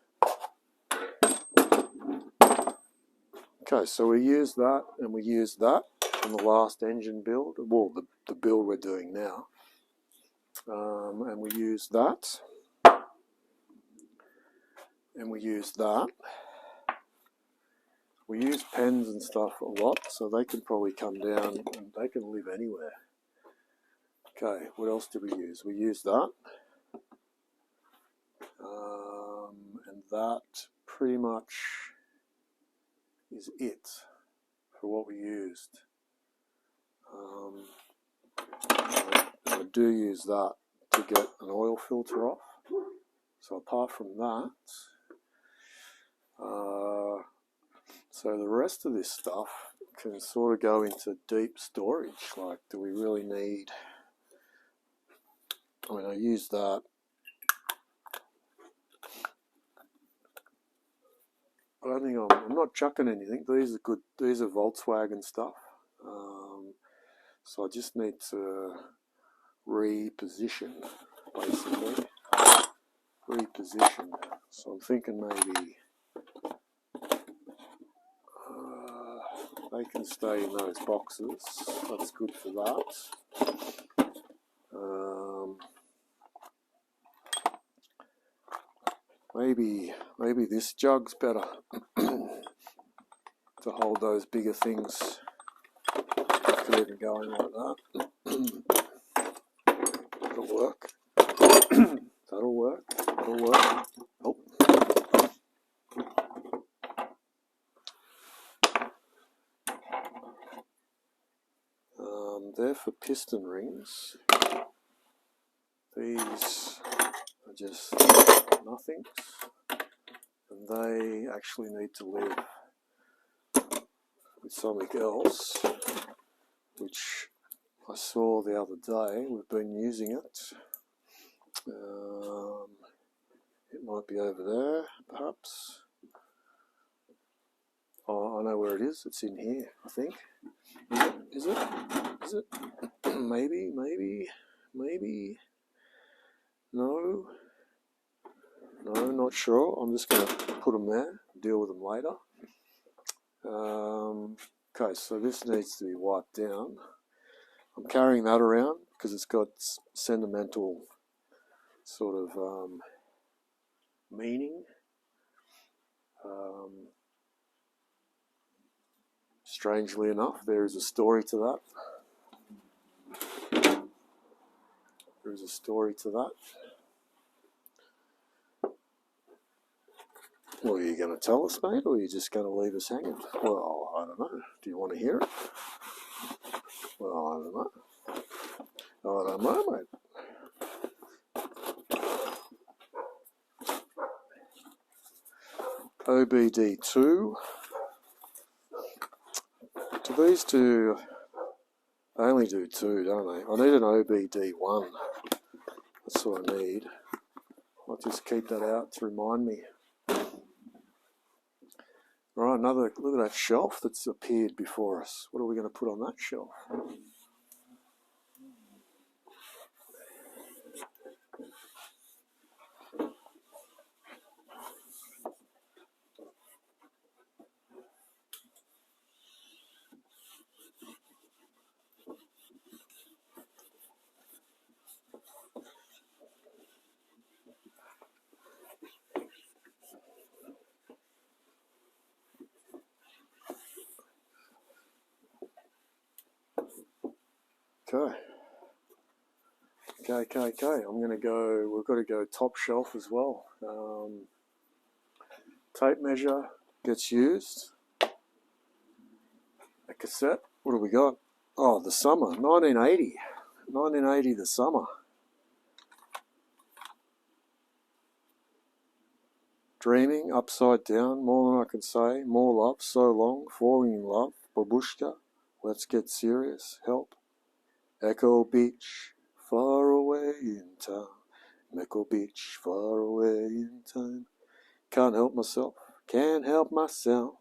Okay, so we use that and we use that on the last engine build. Well, the build we're doing now. And we use that. And we use that. We use pens and stuff a lot, so they can probably come down and they can live anywhere. Okay, what else do we use? We use that. And that pretty much is it for what we used. I do use that to get an oil filter off. So apart from that, so the rest of this stuff can sort of go into deep storage. Like, do we really need... I mean, I use that. I don't think I'm not chucking anything. These are good. These are Volkswagen stuff. So I just need to reposition, basically. Reposition. So I'm thinking maybe they can stay in those boxes. That's good for that. Maybe this jug's better to hold those bigger things. Instead of going like that. That'll work. That'll work. That'll work. Oh. They're for piston rings. These are just nothings, and they actually need to live with something else, which I saw the other day. We've been using it. It might be over there, perhaps. Oh, I know where it is. It's in here, I think. Is it? Is it? Maybe. No, not sure. I'm just going to put them there, deal with them later. Okay, so this needs to be wiped down. I'm carrying that around because it's got sentimental sort of meaning. Strangely enough, there is a story to that. There is a story to that. Well, are you going to tell us, mate, or are you just going to leave us hanging? Well, I don't know. Do you want to hear it? Well, I don't know. I don't know, mate. OBD2. Do these do... They only do 2, don't they? I need an OBD1. That's what I need. I'll just keep that out to remind me. Right, look at that shelf that's appeared before us. What are we going to put on that shelf? Okay. We've got to go top shelf as well. Tape measure gets used. A cassette. What do we got? Oh, the summer, 1980. 1980, the summer. Dreaming, upside down, more than I can say, more love, so long, falling in love, babushka, let's get serious, help. Echo Beach, far away in town. Echo Beach, far away in time. Can't help myself, can't help myself.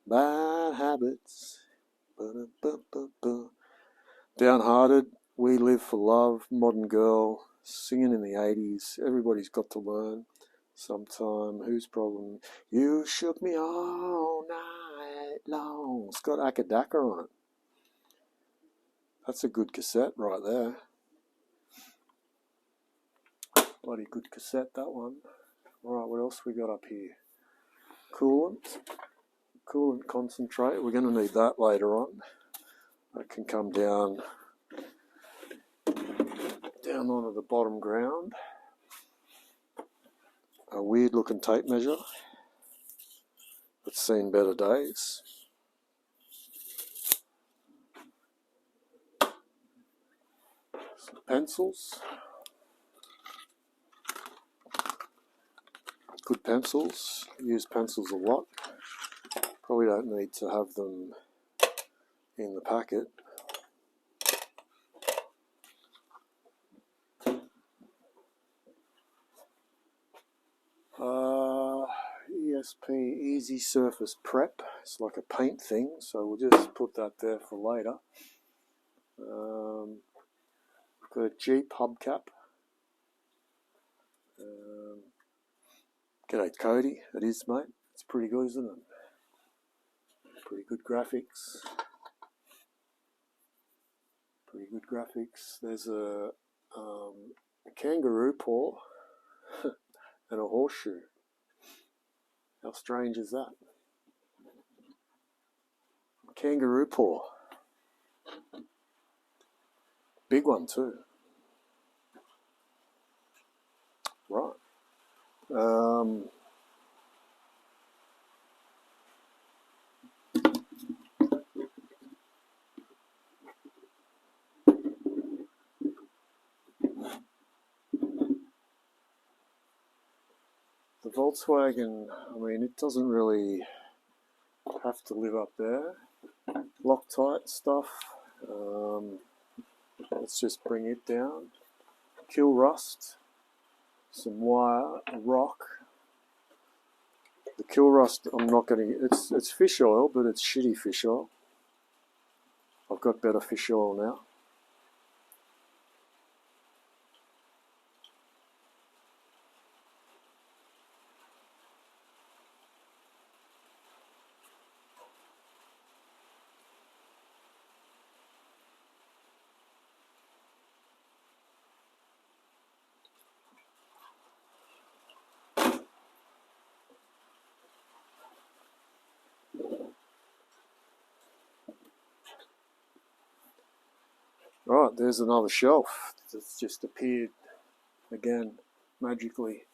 Bad habits. Ba-da-ba-ba-ba. Downhearted, We Live for Love, Modern Girl, singing in the 80s. Everybody's got to learn sometime. Whose problem? You shook me all night long. It's got Akadaka on it. That's a good cassette right there. Bloody good cassette, that one. Alright, what else we got up here? Coolant concentrate. We're going to need that later on. That can come down onto the bottom ground. A weird looking tape measure that's seen better days. Some pencils. Good pencils. Use pencils a lot. Probably don't need to have them in the packet. ESP, Easy Surface Prep. It's like a paint thing, so we'll just put that there for later. We've got a Jeep hubcap. G'day Cody, it is, mate. It's pretty good, isn't it? Pretty good graphics. There's a kangaroo paw and a horseshoe. How strange is that? Kangaroo paw. Big one too. Right. the Volkswagen, I mean, it doesn't really have to live up there. Loctite stuff, let's just bring it down. Kill rust, some wire, rock. The kill rust, I'm not going to, it's fish oil, but it's shitty fish oil. I've got better fish oil now. Right, there's another shelf that's just appeared again, magically.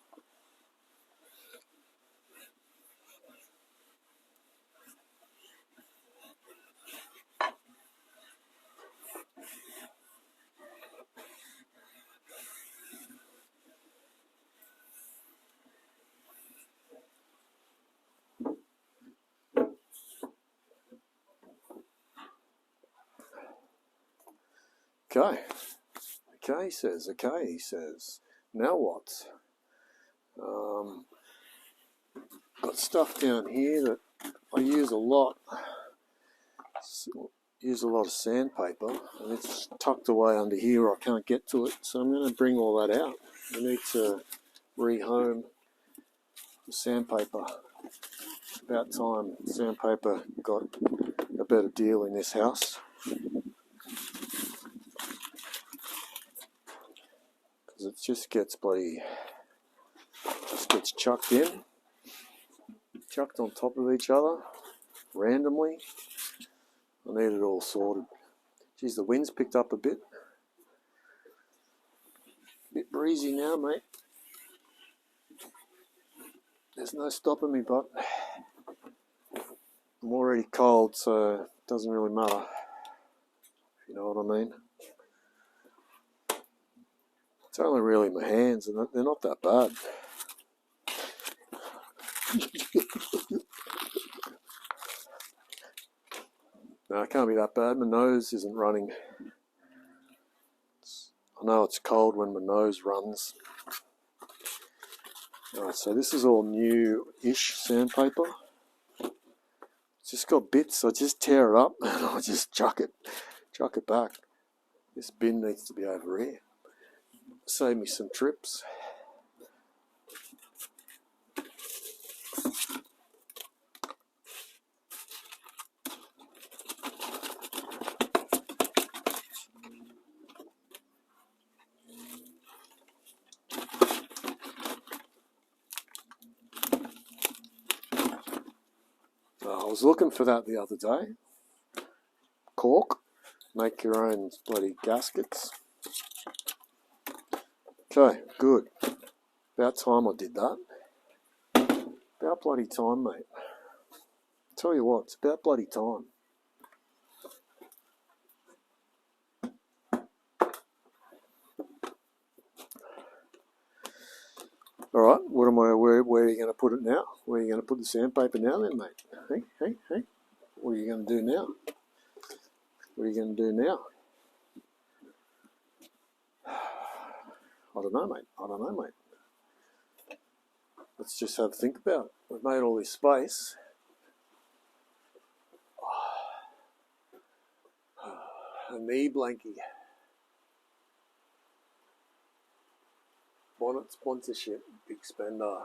Okay, he says, now what? Got stuff down here that I use a lot. Use a lot of sandpaper, and it's tucked away under here. I can't get to it, so I'm going to bring all that out. I need to rehome the sandpaper. About time sandpaper got a better deal in this house, because it just gets chucked on top of each other randomly. I need it all sorted. Geez, the wind's picked up a bit. Bit breezy now, mate. There's no stopping me, but I'm already cold, so it doesn't really matter, if you know what I mean. It's only really my hands, and they're not that bad. No, it can't be that bad. My nose isn't running. I know it's cold when my nose runs. Alright, so this is all new-ish sandpaper. It's just got bits. I just tear it up and I just chuck it back. This bin needs to be over here. Save me some trips. I was looking for that the other day. Cork. Make your own bloody gaskets. Okay, good. About time I did that. About bloody time, mate. Tell you what, it's about bloody time. Alright, where are you going to put it now? Where are you going to put the sandpaper now then, mate? Hey. What are you going to do now? What are you going to do now? I don't know, mate. Let's just have a think about it. We've made all this space. A knee blankie. Bonnet sponsorship, big spender.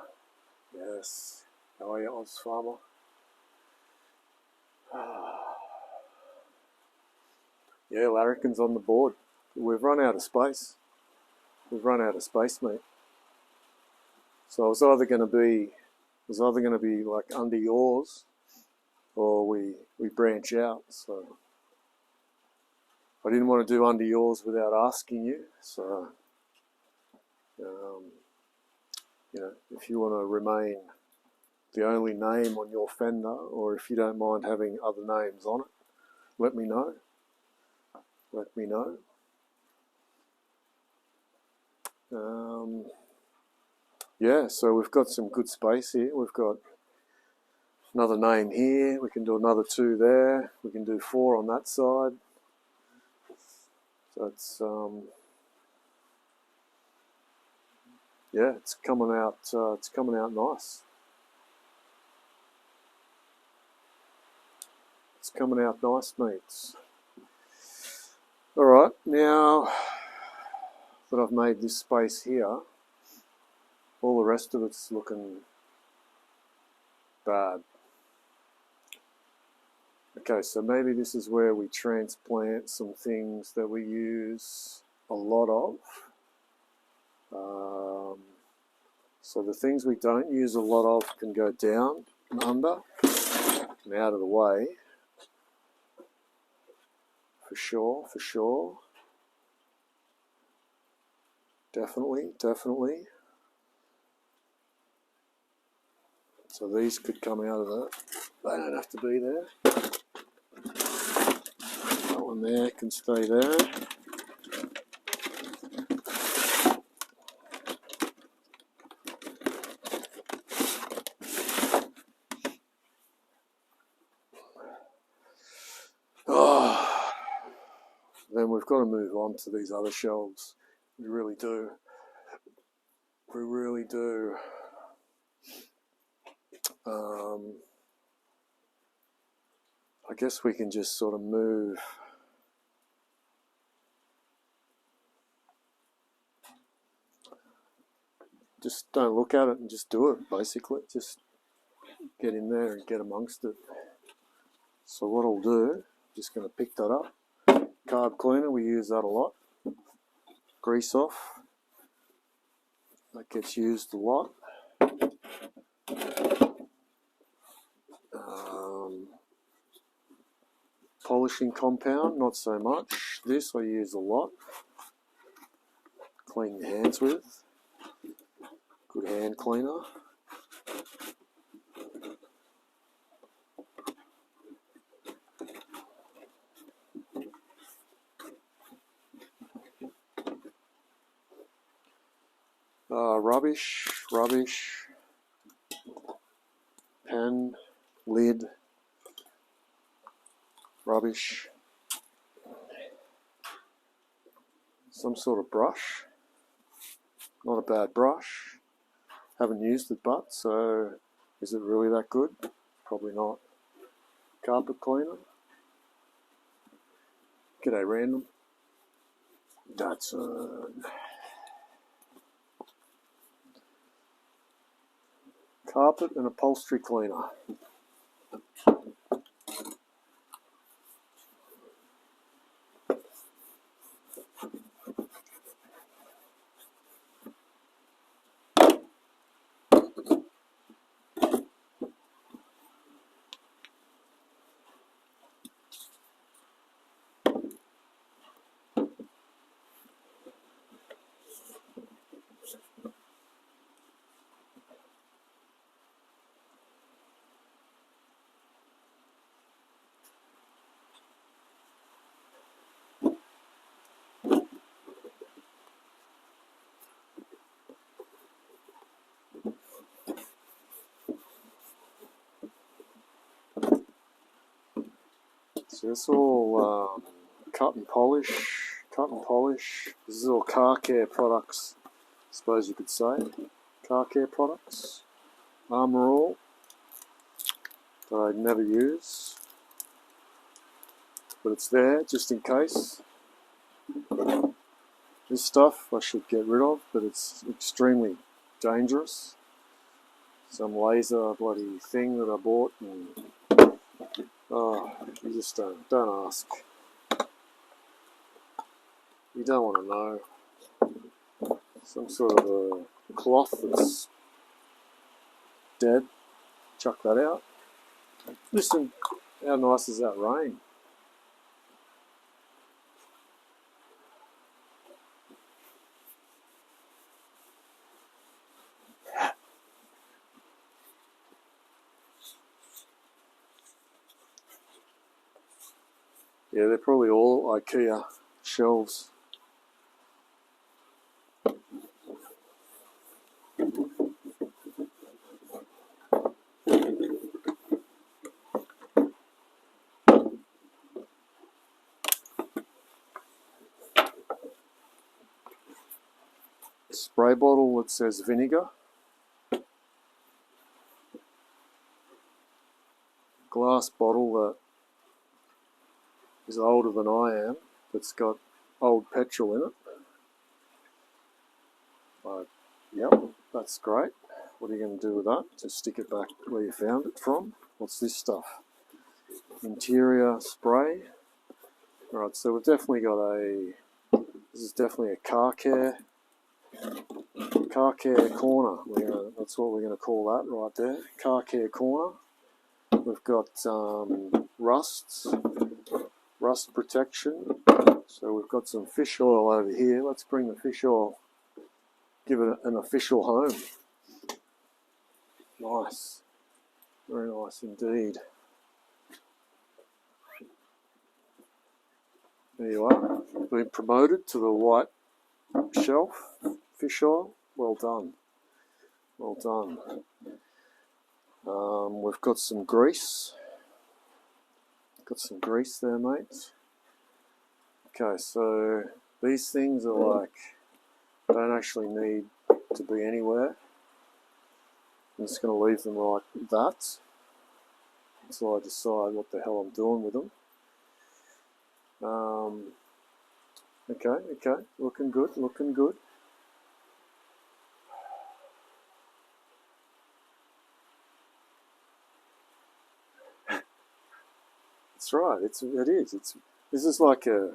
Yes. How are you, Oz Farmer? Yeah, Larrikin's on the board. We've run out of space. Mate. So it was either going to be like under yours, or we branch out. So I didn't want to do under yours without asking you. So You know, if you want to remain the only name on your fender, or if you don't mind having other names on it, let me know. Let me know. Yeah, so we've got some good space here. We've got another name here. We can do another 2 there. We can do 4 on that side. So it's yeah, it's coming out. It's coming out nice. It's coming out nice, mates. All right, now that I've made this space here, all the rest of it's looking bad. Okay, so maybe this is where we transplant some things that we use a lot of. So the things we don't use a lot of can go down and under and out of the way. For sure, for sure. Definitely, definitely. So these could come out of that. They don't have to be there. That one there can stay there. Oh, then we've got to move on to these other shelves. We really do. We really do. I guess we can just sort of move. Just don't look at it and just do it, basically. Just get in there and get amongst it. So what I'll do, just going to pick that up. Carb cleaner, we use that a lot. Grease off. That gets used a lot. Polishing compound, not so much. This I use a lot. Clean your hands with. Good hand cleaner. Rubbish. Pen, lid, rubbish. Some sort of brush. Not a bad brush. Haven't used it, but so is it really that good? Probably not. Carpet cleaner. G'day, random. Datsun. Carpet and upholstery cleaner. So it's all cut and polish. This is all car care products, I suppose you could say. Car care products. Armour All, that I'd never use. But it's there, just in case. This stuff I should get rid of, but it's extremely dangerous. Some laser bloody thing that I bought, and you just don't ask. You don't want to know. Some sort of a cloth that's dead. Chuck that out. Listen, how nice is that rain? Yeah, they're probably all IKEA shelves. Spray bottle that says vinegar. Glass bottle that is older than I am, that's got old petrol in it. Yep, that's great. What are you going to do with that? Just stick it back where you found it from. What's this stuff? Interior spray. Right, so we've definitely got this is definitely a car care corner. That's what we're going to call that right there. Car care corner. We've got rust protection. So we've got some fish oil over here. Let's bring the fish oil, give it an official home. Nice. Very nice indeed. There you are. Been promoted to the white shelf. Fish oil. Well done. Well done. We've got some grease. Got some grease there, mates. Okay, so these things are like, don't actually need to be anywhere. I'm just going to leave them like that until I decide what the hell I'm doing with them. Okay, looking good, looking good. That's right, it is. This is like a,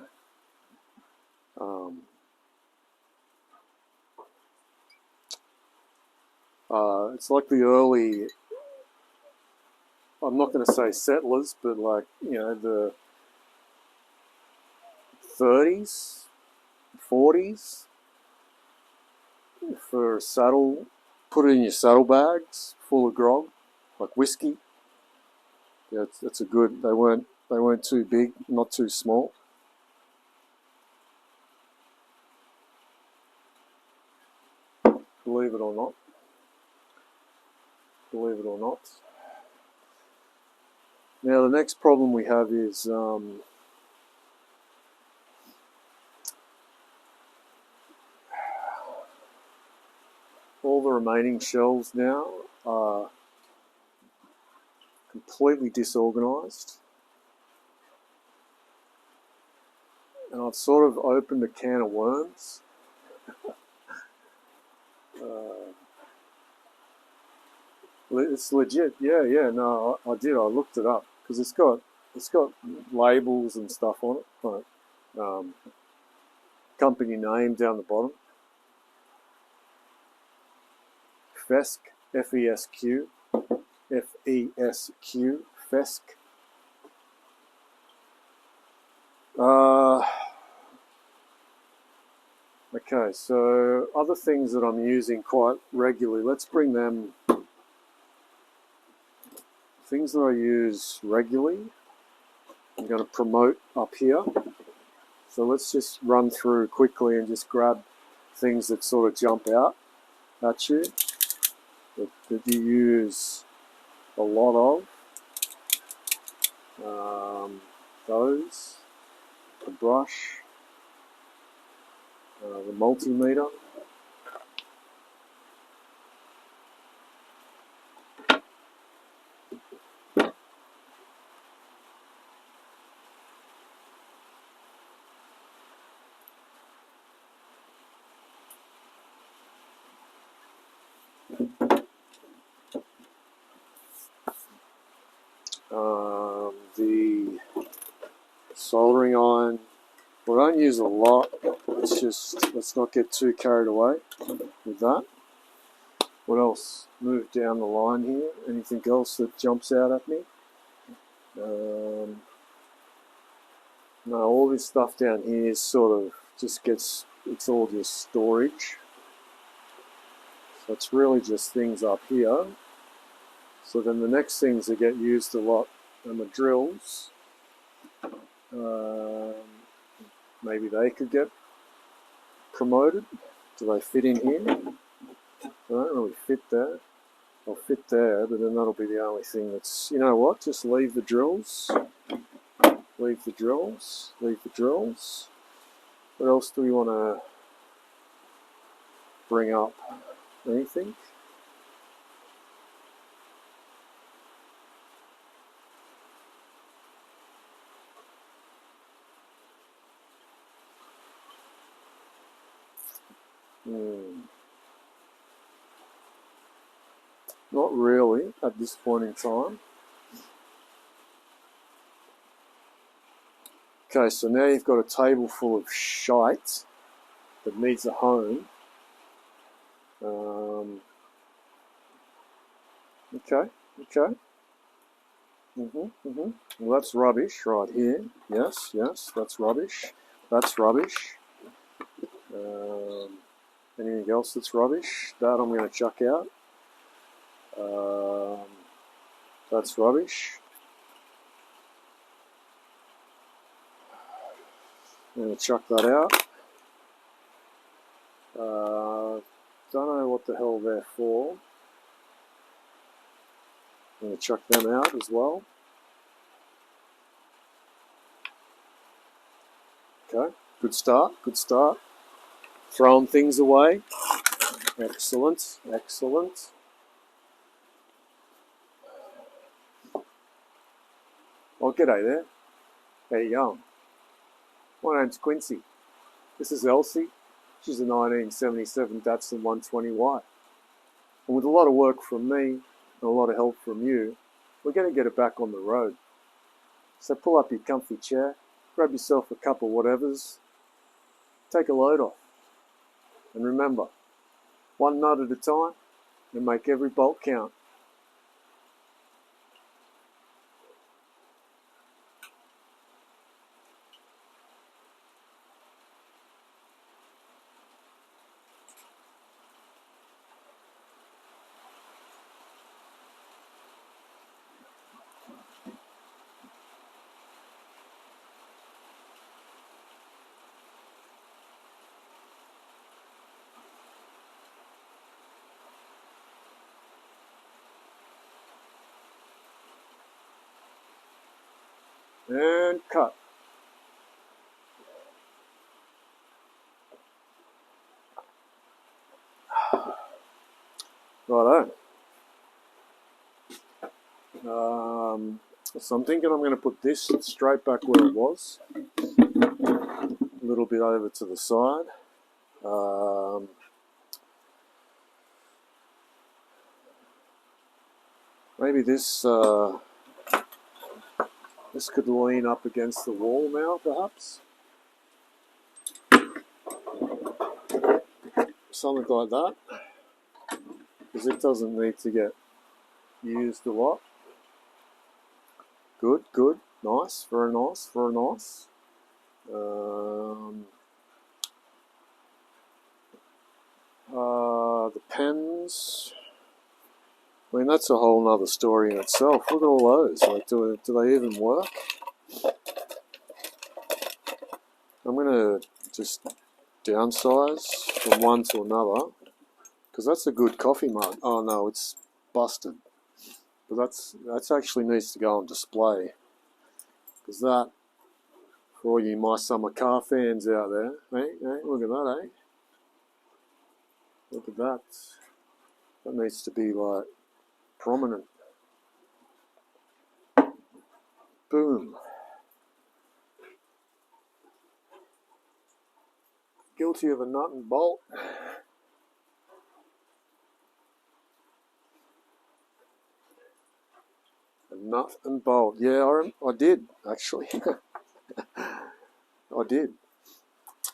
it's like the early, I'm not going to say settlers, but like, you know, the 30s, 40s, for a saddle, put it in your saddlebags full of grog, like whiskey. Yeah, it's a good, they weren't too big, not too small. Believe it or not. Believe it or not. Now the next problem we have is all the remaining shelves now are completely disorganised. And I've sort of opened a can of worms. It's legit, yeah, no, I did, I looked it up, because it's got labels and stuff on it, like company name down the bottom. Fesq, F-E-S-Q, F-E-S-Q, Fesq. Okay, so other things that I'm using quite regularly, let's bring them, things that I use regularly, I'm going to promote up here. So let's just run through quickly and just grab things that sort of jump out at you, that you use a lot of. Those, the brush, the multimeter. The soldering iron. We don't use a lot. Let's not get too carried away with that. What else? Move down the line here. Anything else that jumps out at me? No, all this stuff down here sort of just gets, it's all just storage. So it's really just things up here. So then the next things that get used a lot are my drills. Maybe they could get promoted. Do they fit in here? They don't really fit there. They'll fit there, but then that'll be the only thing that's... You know what? Just leave the drills. Leave the drills. Leave the drills. What else do we want to bring up? Anything? Not really at this point in time. Okay, so now you've got a table full of shite that needs a home. Okay. Well, that's rubbish right here. Yes, that's rubbish. That's rubbish. Anything else that's rubbish? That I'm going to chuck out. That's rubbish. I'm going to chuck that out. Don't know what the hell they're for. I'm going to chuck them out as well. Okay, good start, good start. Throwing things away. Excellent, excellent. Oh, g'day there. How you going? My name's Quincy. This is Elsie. She's a 1977 Datsun 120Y. And with a lot of work from me and a lot of help from you, we're going to get it back on the road. So pull up your comfy chair, grab yourself a cup of whatevers, take a load off. And remember, one nut at a time and make every bolt count. And cut. Righto. So I'm thinking I'm going to put this straight back where it was. A little bit over to the side. Maybe this this could lean up against the wall now, perhaps. Something like that. Because it doesn't need to get used a lot. Good, good. Nice, very nice, very nice. The pens. I mean, that's a whole nother story in itself. Look at all those. Like, do they even work? I'm going to just downsize from one to another. Because that's a good coffee mug. Oh no, it's busted. But that's actually needs to go on display. Because that, for all you My Summer Car fans out there, hey, look at that, eh? Look at that. That needs to be like prominent. Boom. Guilty of a nut and bolt. A nut and bolt. Yeah, I did actually. I did.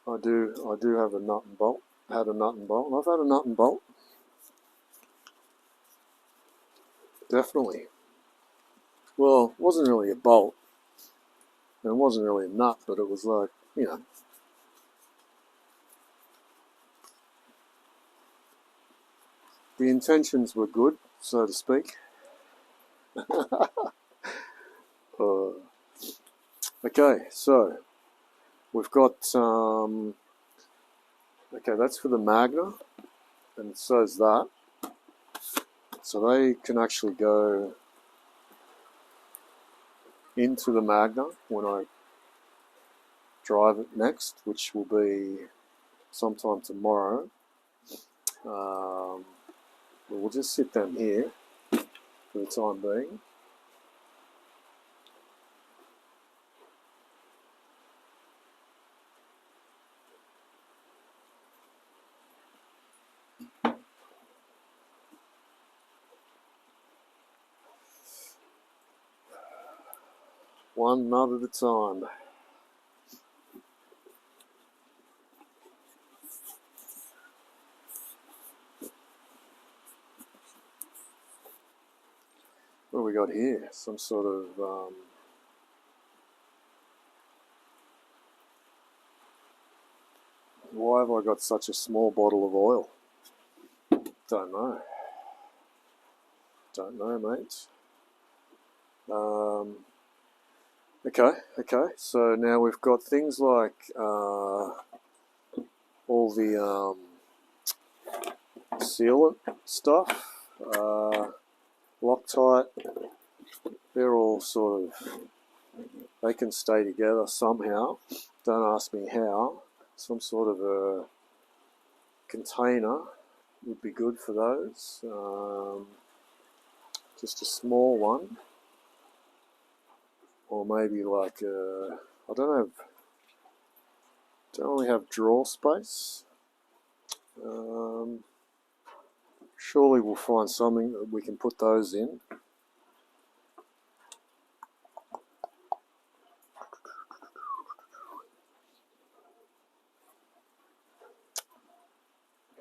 I do have a nut and bolt. Had a nut and bolt. I've had a nut and bolt. Definitely. Well, it wasn't really a bolt. And it wasn't really a nut, but it was like, you know. The intentions were good, so to speak. Okay, Okay, so we've got, okay, that's for the Magna, and so is that. So they can actually go into the Magna when I drive it next, which will be sometime tomorrow. We'll just sit them here for the time being. One nut at a time. What do we got here? Some sort of why have I got such a small bottle of oil? Don't know. Don't know, mate. Okay. So now we've got things like all the sealant stuff, Loctite. They're all sort of, they can stay together somehow. Don't ask me how. Some sort of a container would be good for those. Just a small one, or maybe like a, I don't really have drawer space. Surely we'll find something that we can put those in.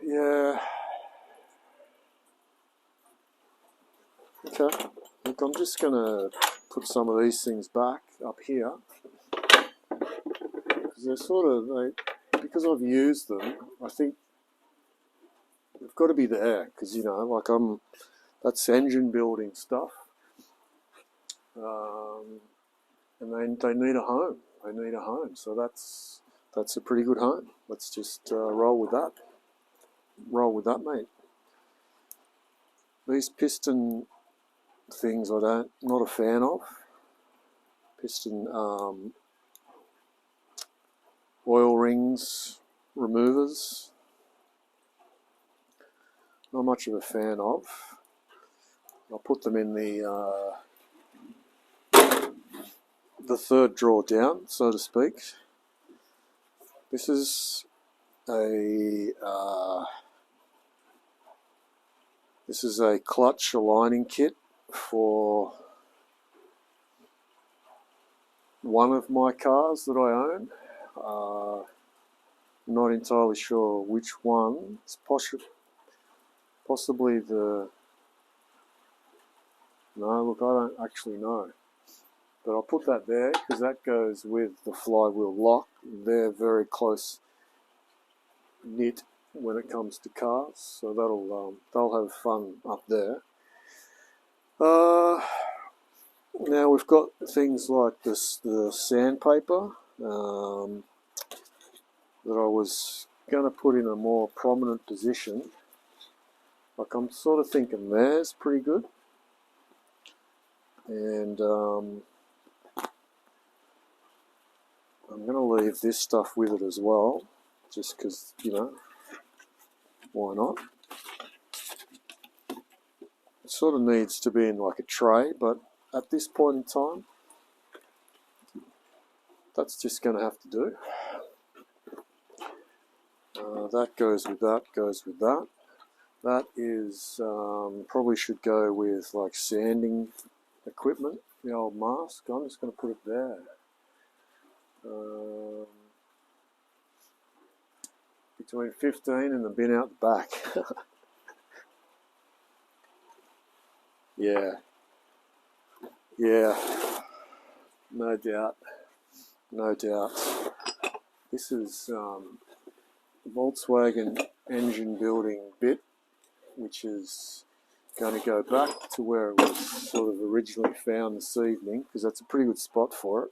Yeah. Okay. Look, I'm just going to put some of these things back up here. Because they're sort of, because I've used them, I think they've got to be there. Because, you know, like that's engine building stuff. And they need a home. They need a home. So that's a pretty good home. Let's just roll with that. Roll with that, mate. These piston things not a fan of. Piston oil rings removers, not much of a fan of. I'll put them in the third drawer down, so to speak. This is a clutch aligning kit for one of my cars that I own. Not entirely sure which one. It's possibly the... No, look, I don't actually know. But I'll put that there because that goes with the flywheel lock. They're very close knit when it comes to cars, so they'll have fun up there. Now we've got things like the sandpaper that I was going to put in a more prominent position. Like I'm sort of thinking there's pretty good. And I'm going to leave this stuff with it as well, just because, you know, why not? It sort of needs to be in like a tray, but at this point in time, that's just going to have to do. That goes with that, goes with that. That is, probably should go with like sanding equipment, the old mask. I'm just going to put it there. Between 15 and the bin out the back. Yeah, no doubt. This is the Volkswagen engine building bit, which is going to go back to where it was sort of originally found this evening, because that's a pretty good spot for it.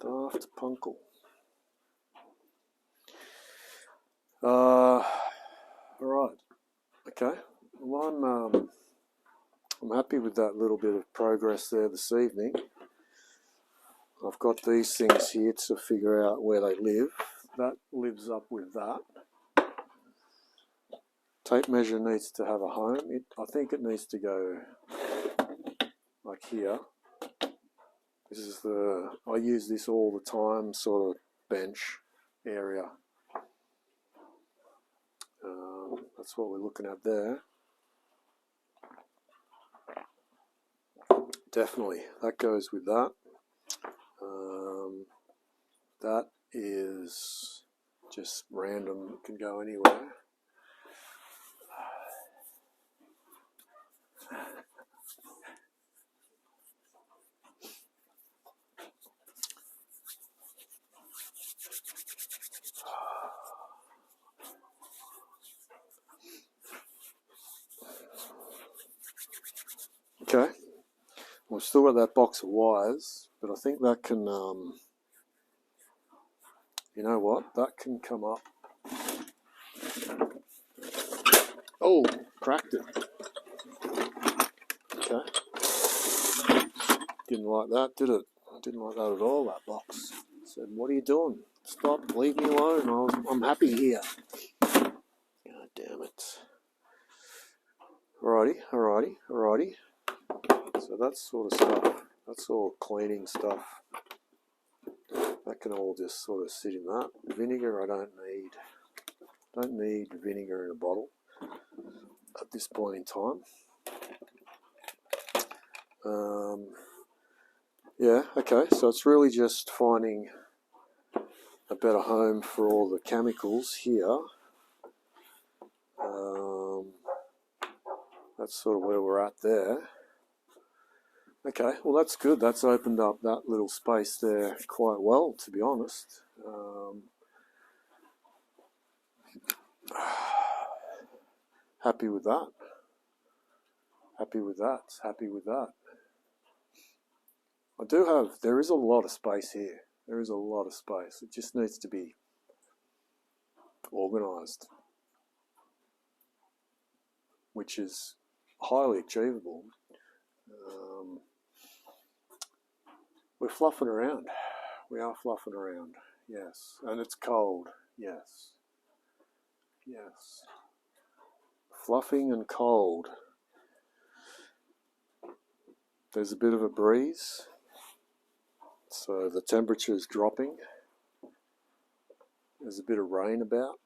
Daft Punkle. Right. Okay. Well, I'm happy with that little bit of progress there this evening. I've got these things here to figure out where they live. That lives up with that. Tape measure needs to have a home. I think it needs to go like here. This is I use this all the time sort of bench area. That's what we're looking at there. Definitely, that goes with that. That is just random, it can go anywhere. Okay, we've still got that box of wires, but I think that can, you know what, that can come up. Oh, cracked it. Okay. Didn't like that, did it? Didn't like that at all, that box. Said, what are you doing? Stop, leave me alone. I'm happy here. God damn it. Alrighty. So that's sort of stuff. That's all cleaning stuff. That can all just sort of sit in that. Vinegar I don't need. Don't need vinegar in a bottle at this point in time. Yeah, okay, so it's really just finding a better home for all the chemicals here. That's sort of where we're at there. Okay, well that's good. That's opened up that little space there quite well, to be honest. Happy with that. There is a lot of space here. There is a lot of space. It just needs to be organised, which is highly achievable. We're fluffing around. We are fluffing around, yes. And it's cold, yes. Yes. Fluffing and cold. There's a bit of a breeze, so the temperature is dropping. There's a bit of rain about.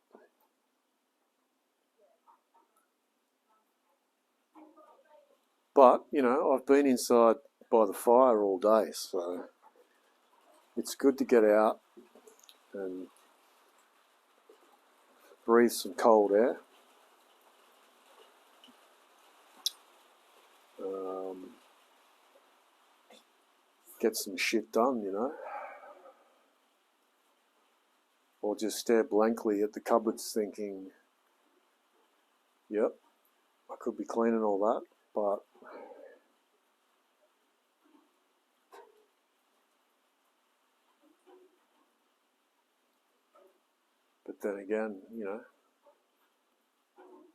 But, you know, I've been inside by the fire all day, so it's good to get out and breathe some cold air. Get some shit done, you know. Or just stare blankly at the cupboards thinking, yep, I could be cleaning all that, but then again, you know,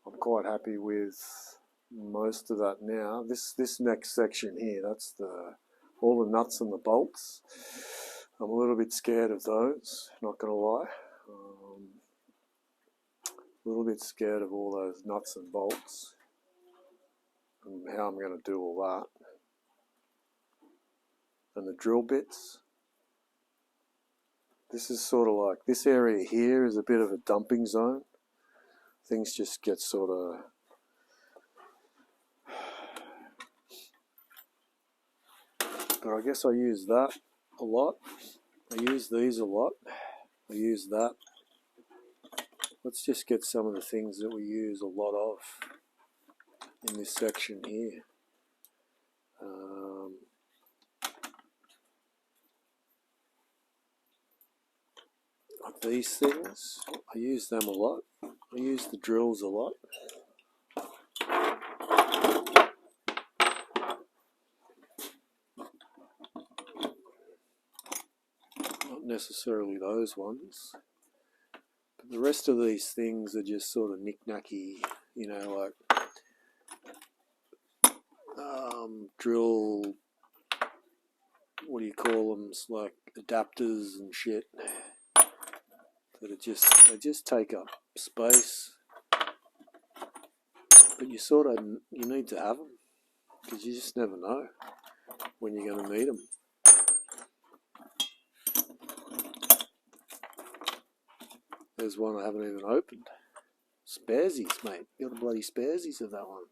I'm quite happy with most of that now. This next section here, that's all the nuts and the bolts. I'm a little bit scared of those, not going to lie. A little bit scared of all those nuts and bolts and how I'm going to do all that. And the drill bits. This is sort of like, this area here is a bit of a dumping zone. Things just get sort of but I guess I use that a lot. I use these a lot. I use that. Let's just get some of the things that we use a lot of in this section here. Like these things, I use them a lot. I use the drills a lot. necessarily those ones. But the rest of these things are just sort of knick-knacky, you know, like drill, what do you call them, it's like adapters and shit that they just take up space, but you need to have them because you just never know when you're going to need them. There's one I haven't even opened. Sparesies, mate. Got the bloody sparesies of that one.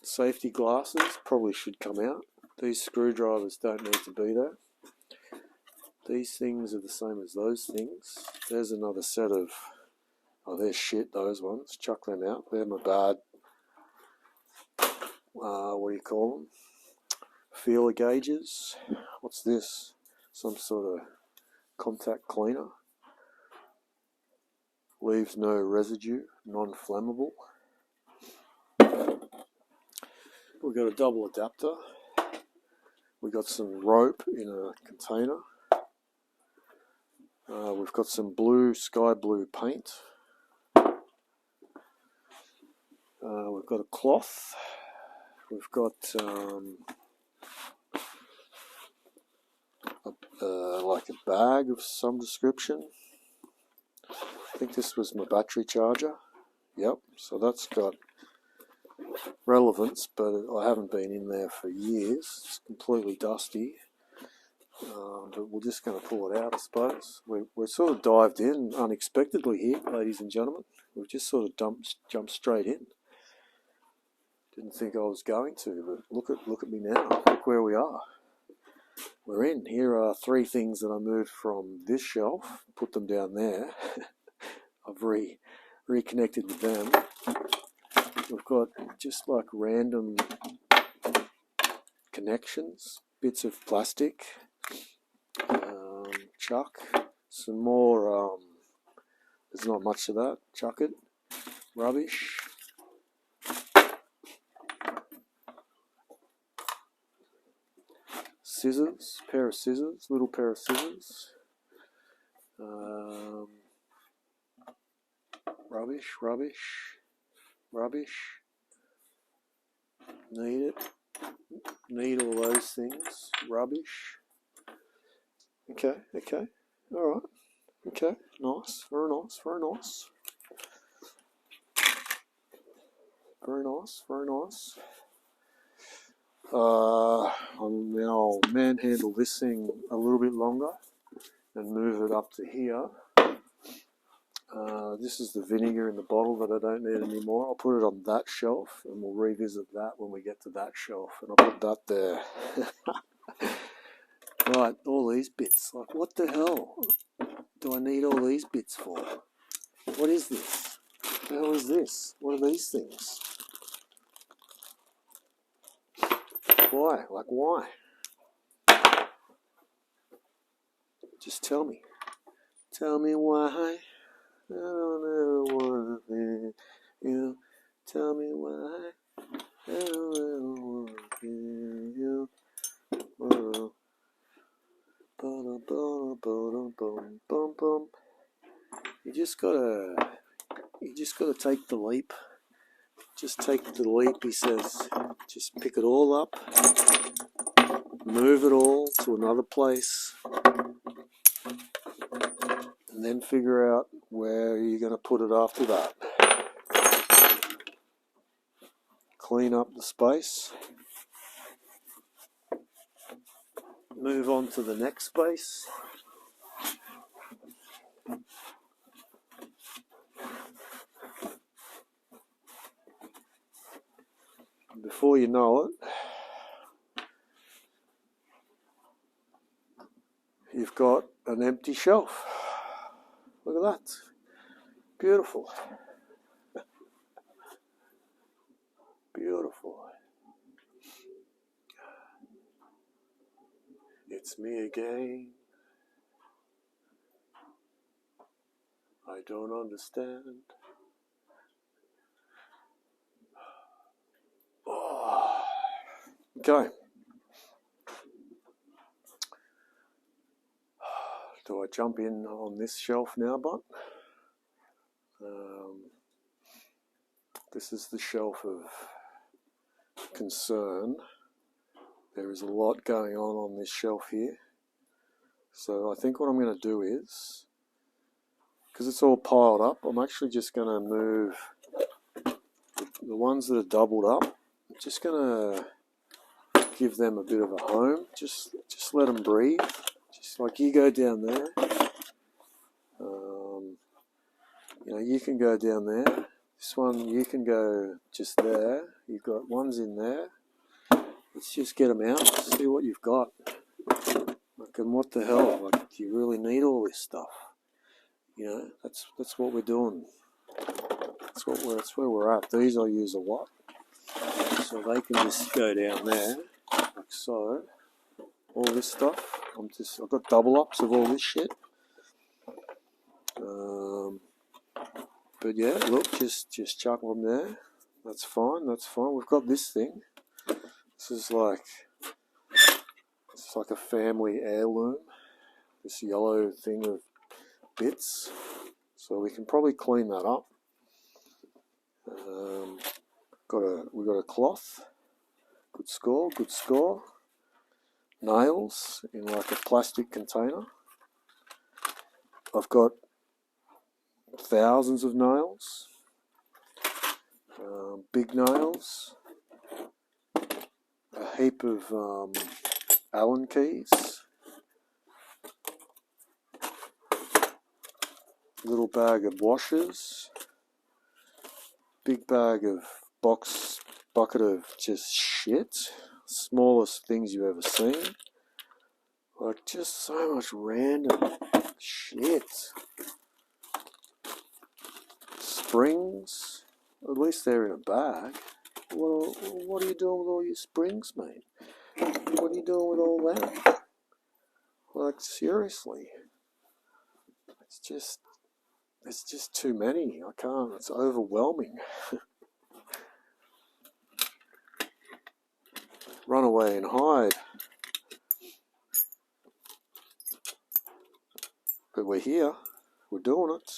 Safety glasses probably should come out. These screwdrivers don't need to be there. These things are the same as those things. There's another set of... Oh, they're shit, those ones. Chuck them out. They're my bad... what do you call them? Feeler gauges. What's this? Some sort of contact cleaner. Leaves no residue. Non-flammable. We've got a double adapter. We've got some rope in a container. We've got some sky blue paint. We've got a cloth. We've got like a bag of some description. I think this was my battery charger. Yep, so that's got relevance, but I haven't been in there for years. It's completely dusty. But we're just going to pull it out, I suppose. We're sort of dived in unexpectedly here, ladies and gentlemen. We've just sort of jumped straight in. Didn't think I was going to, but look at me now. Look where we are. We're in. Here are 3 things that I moved from this shelf, put them down there. I've reconnected with them. We've got just like random connections, bits of plastic, chuck, some more, there's not much of that, chuck it, rubbish, scissors, little pair of scissors, rubbish, need all those things, rubbish. Okay, alright, okay, nice, very nice. I'll manhandle this thing a little bit longer and move it up to here. This is the vinegar in the bottle that I don't need anymore. I'll put it on that shelf and we'll revisit that when we get to that shelf, and I'll put that there. Right, all these bits. Like, what the hell do I need all these bits for? What is this? What the hell is this? What are these things? Why? Like, why? Just tell me. Tell me why. I don't ever want to be you. Tell me why. I don't ever want to be you. You just gotta take the leap. Just take the leap, he says. Just pick it all up, move it all to another place, and then figure out where you're going to put it after that. Clean up the space, move on to the next space. Before you know it, you've got an empty shelf. Look at that. Beautiful. Beautiful. It's me again. I don't understand. Oh. Okay. Do I jump in on this shelf now, bud? This is the shelf of concern. There is a lot going on this shelf here. So I think what I'm going to do is, because it's all piled up, I'm actually just going to move the ones that are doubled up. I'm just going to give them a bit of a home. Just let them breathe. Just like you go down there. You know, you can go down there. This one, you can go just there. You've got ones in there. Let's just get them out. See what you've got. Like, and what the hell? Like, do you really need all this stuff? You know, that's what we're doing. That's where we're at. These I use a lot, so they can just go down there, like so. All this stuff. I've got double ups of all this shit. But yeah, look, just chuck them there. That's fine. That's fine. We've got this thing. This is like, it's like a family heirloom. This yellow thing of bits. So we can probably clean that up. We got a cloth. Good score. Good score. Nails in like a plastic container. I've got thousands of nails. Big nails. A heap of Allen keys. Little bag of washers. Big bag of bucket of just shit. Smallest things you've ever seen. Like, just so much random shit. Springs. At least they're in a bag. What are you doing with all your springs, mate? What are you doing with all that? Like, seriously. It's just too many. I can't. It's overwhelming. Run away and hide. But we're here. We're doing it.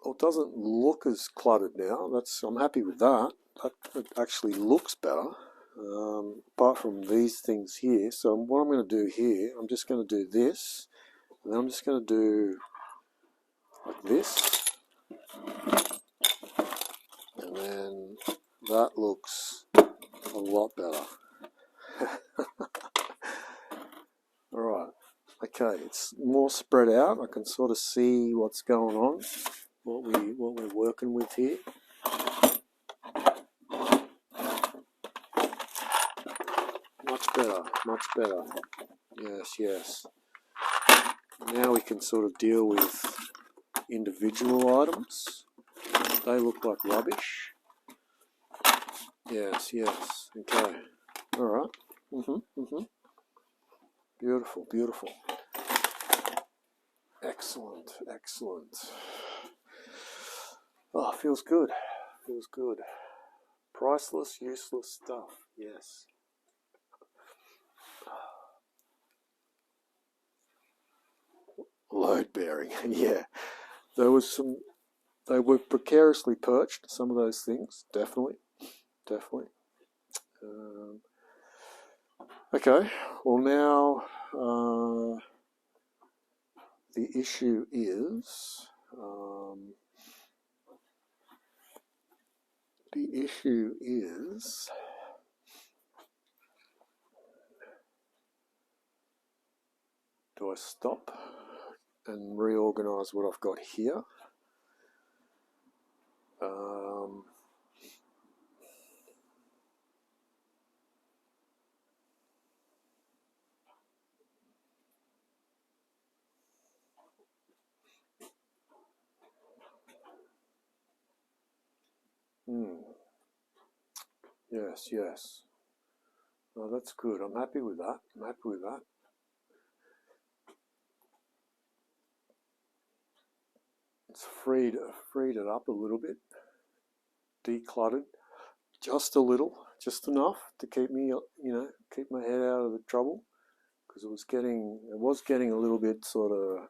Well, it doesn't look as cluttered now. I'm happy with that. It actually looks better. Apart from these things here. So what I'm going to do here, I'm just going to do this. And then I'm just going to do like this. And then that looks a lot better. Alright. Okay, it's more spread out. I can sort of see what's going on. What we're working with here. Much better, much better. Yes, yes. Now we can sort of deal with individual items. They look like rubbish. Yes, yes. Okay. Alright. Beautiful, beautiful. Excellent, excellent. Oh, feels good. Feels good. Priceless, useless stuff. Yes. Load bearing. Yeah. They were precariously perched, some of those things. Definitely. Definitely. Okay. Well, now the issue is do I stop and reorganize what I've got here? Yes, yes. Oh, that's good. I'm happy with that. I'm happy with that. It's freed it up a little bit, decluttered, just a little, just enough to keep me, keep my head out of the trouble, because it was getting a little bit sort of,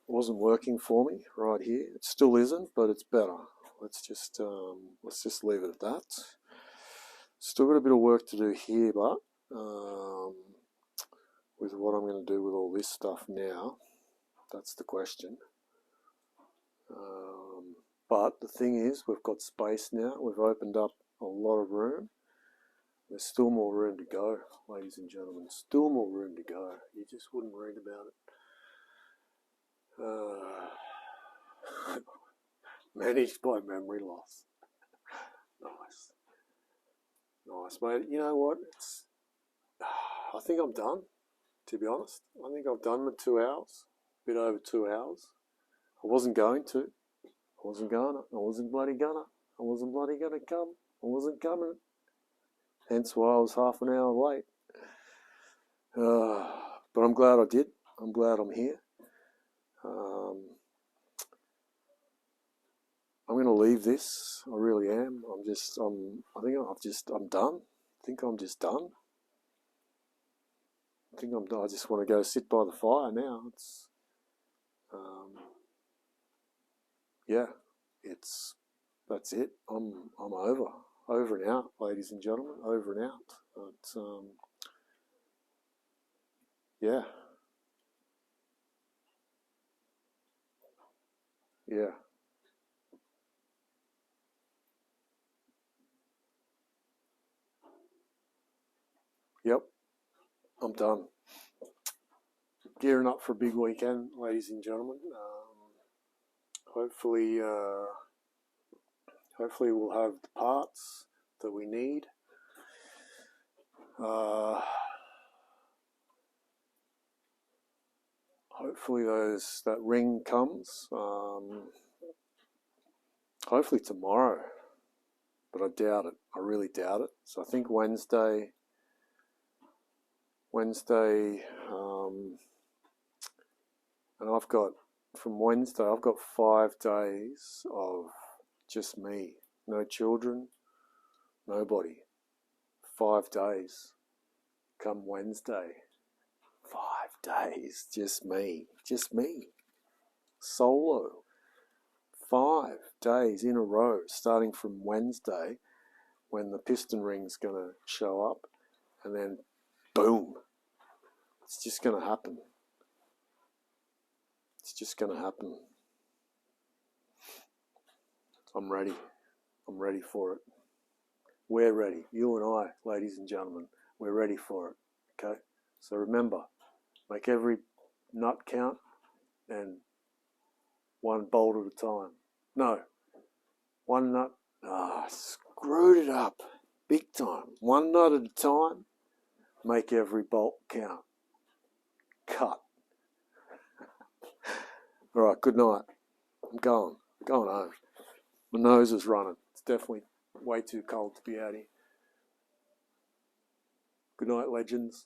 wasn't working for me right here. It still isn't, but it's better. Let's just leave it at that. Still got a bit of work to do here, but with what I'm going to do with all this stuff now, that's the question. But the thing is, we've got space now. We've opened up a lot of room. There's still more room to go, ladies and gentlemen. Still more room to go. You just wouldn't read about it. Managed by memory loss. Nice, mate. You know what? I think I'm done, to be honest. I think I've done the 2 hours, a bit over 2 hours. I wasn't going to. I wasn't bloody gonna. I wasn't bloody gonna come. I wasn't coming. Hence why I was half an hour late. But I'm glad I did. I'm glad I'm here. I'm going to leave this. I really am. I'm done. I think I'm just done. I just want to go sit by the fire now. That's it. I'm over and out, ladies and gentlemen, over and out. But, yeah. Yep, I'm done. Gearing up for a big weekend, ladies and gentlemen. Hopefully we'll have the parts that we need. Hopefully that ring comes. Hopefully tomorrow, but I doubt it. I really doubt it. So I think Wednesday. And from Wednesday, I've got 5 days of just me. No children, nobody. 5 days. Come Wednesday. 5 days, just me. Solo. 5 days in a row, starting from Wednesday, when the piston ring's going to show up, and then boom. It's just going to happen. It's just going to happen. I'm ready. I'm ready for it. We're ready. You and I, ladies and gentlemen, we're ready for it. Okay? So remember, make every nut count and one bolt at a time. No. One nut. Screwed it up. Big time. One nut at a time. Make every bolt count. Cut. All right, good night. I'm going home. My nose is running. It's definitely way too cold to be out here. Good night, legends.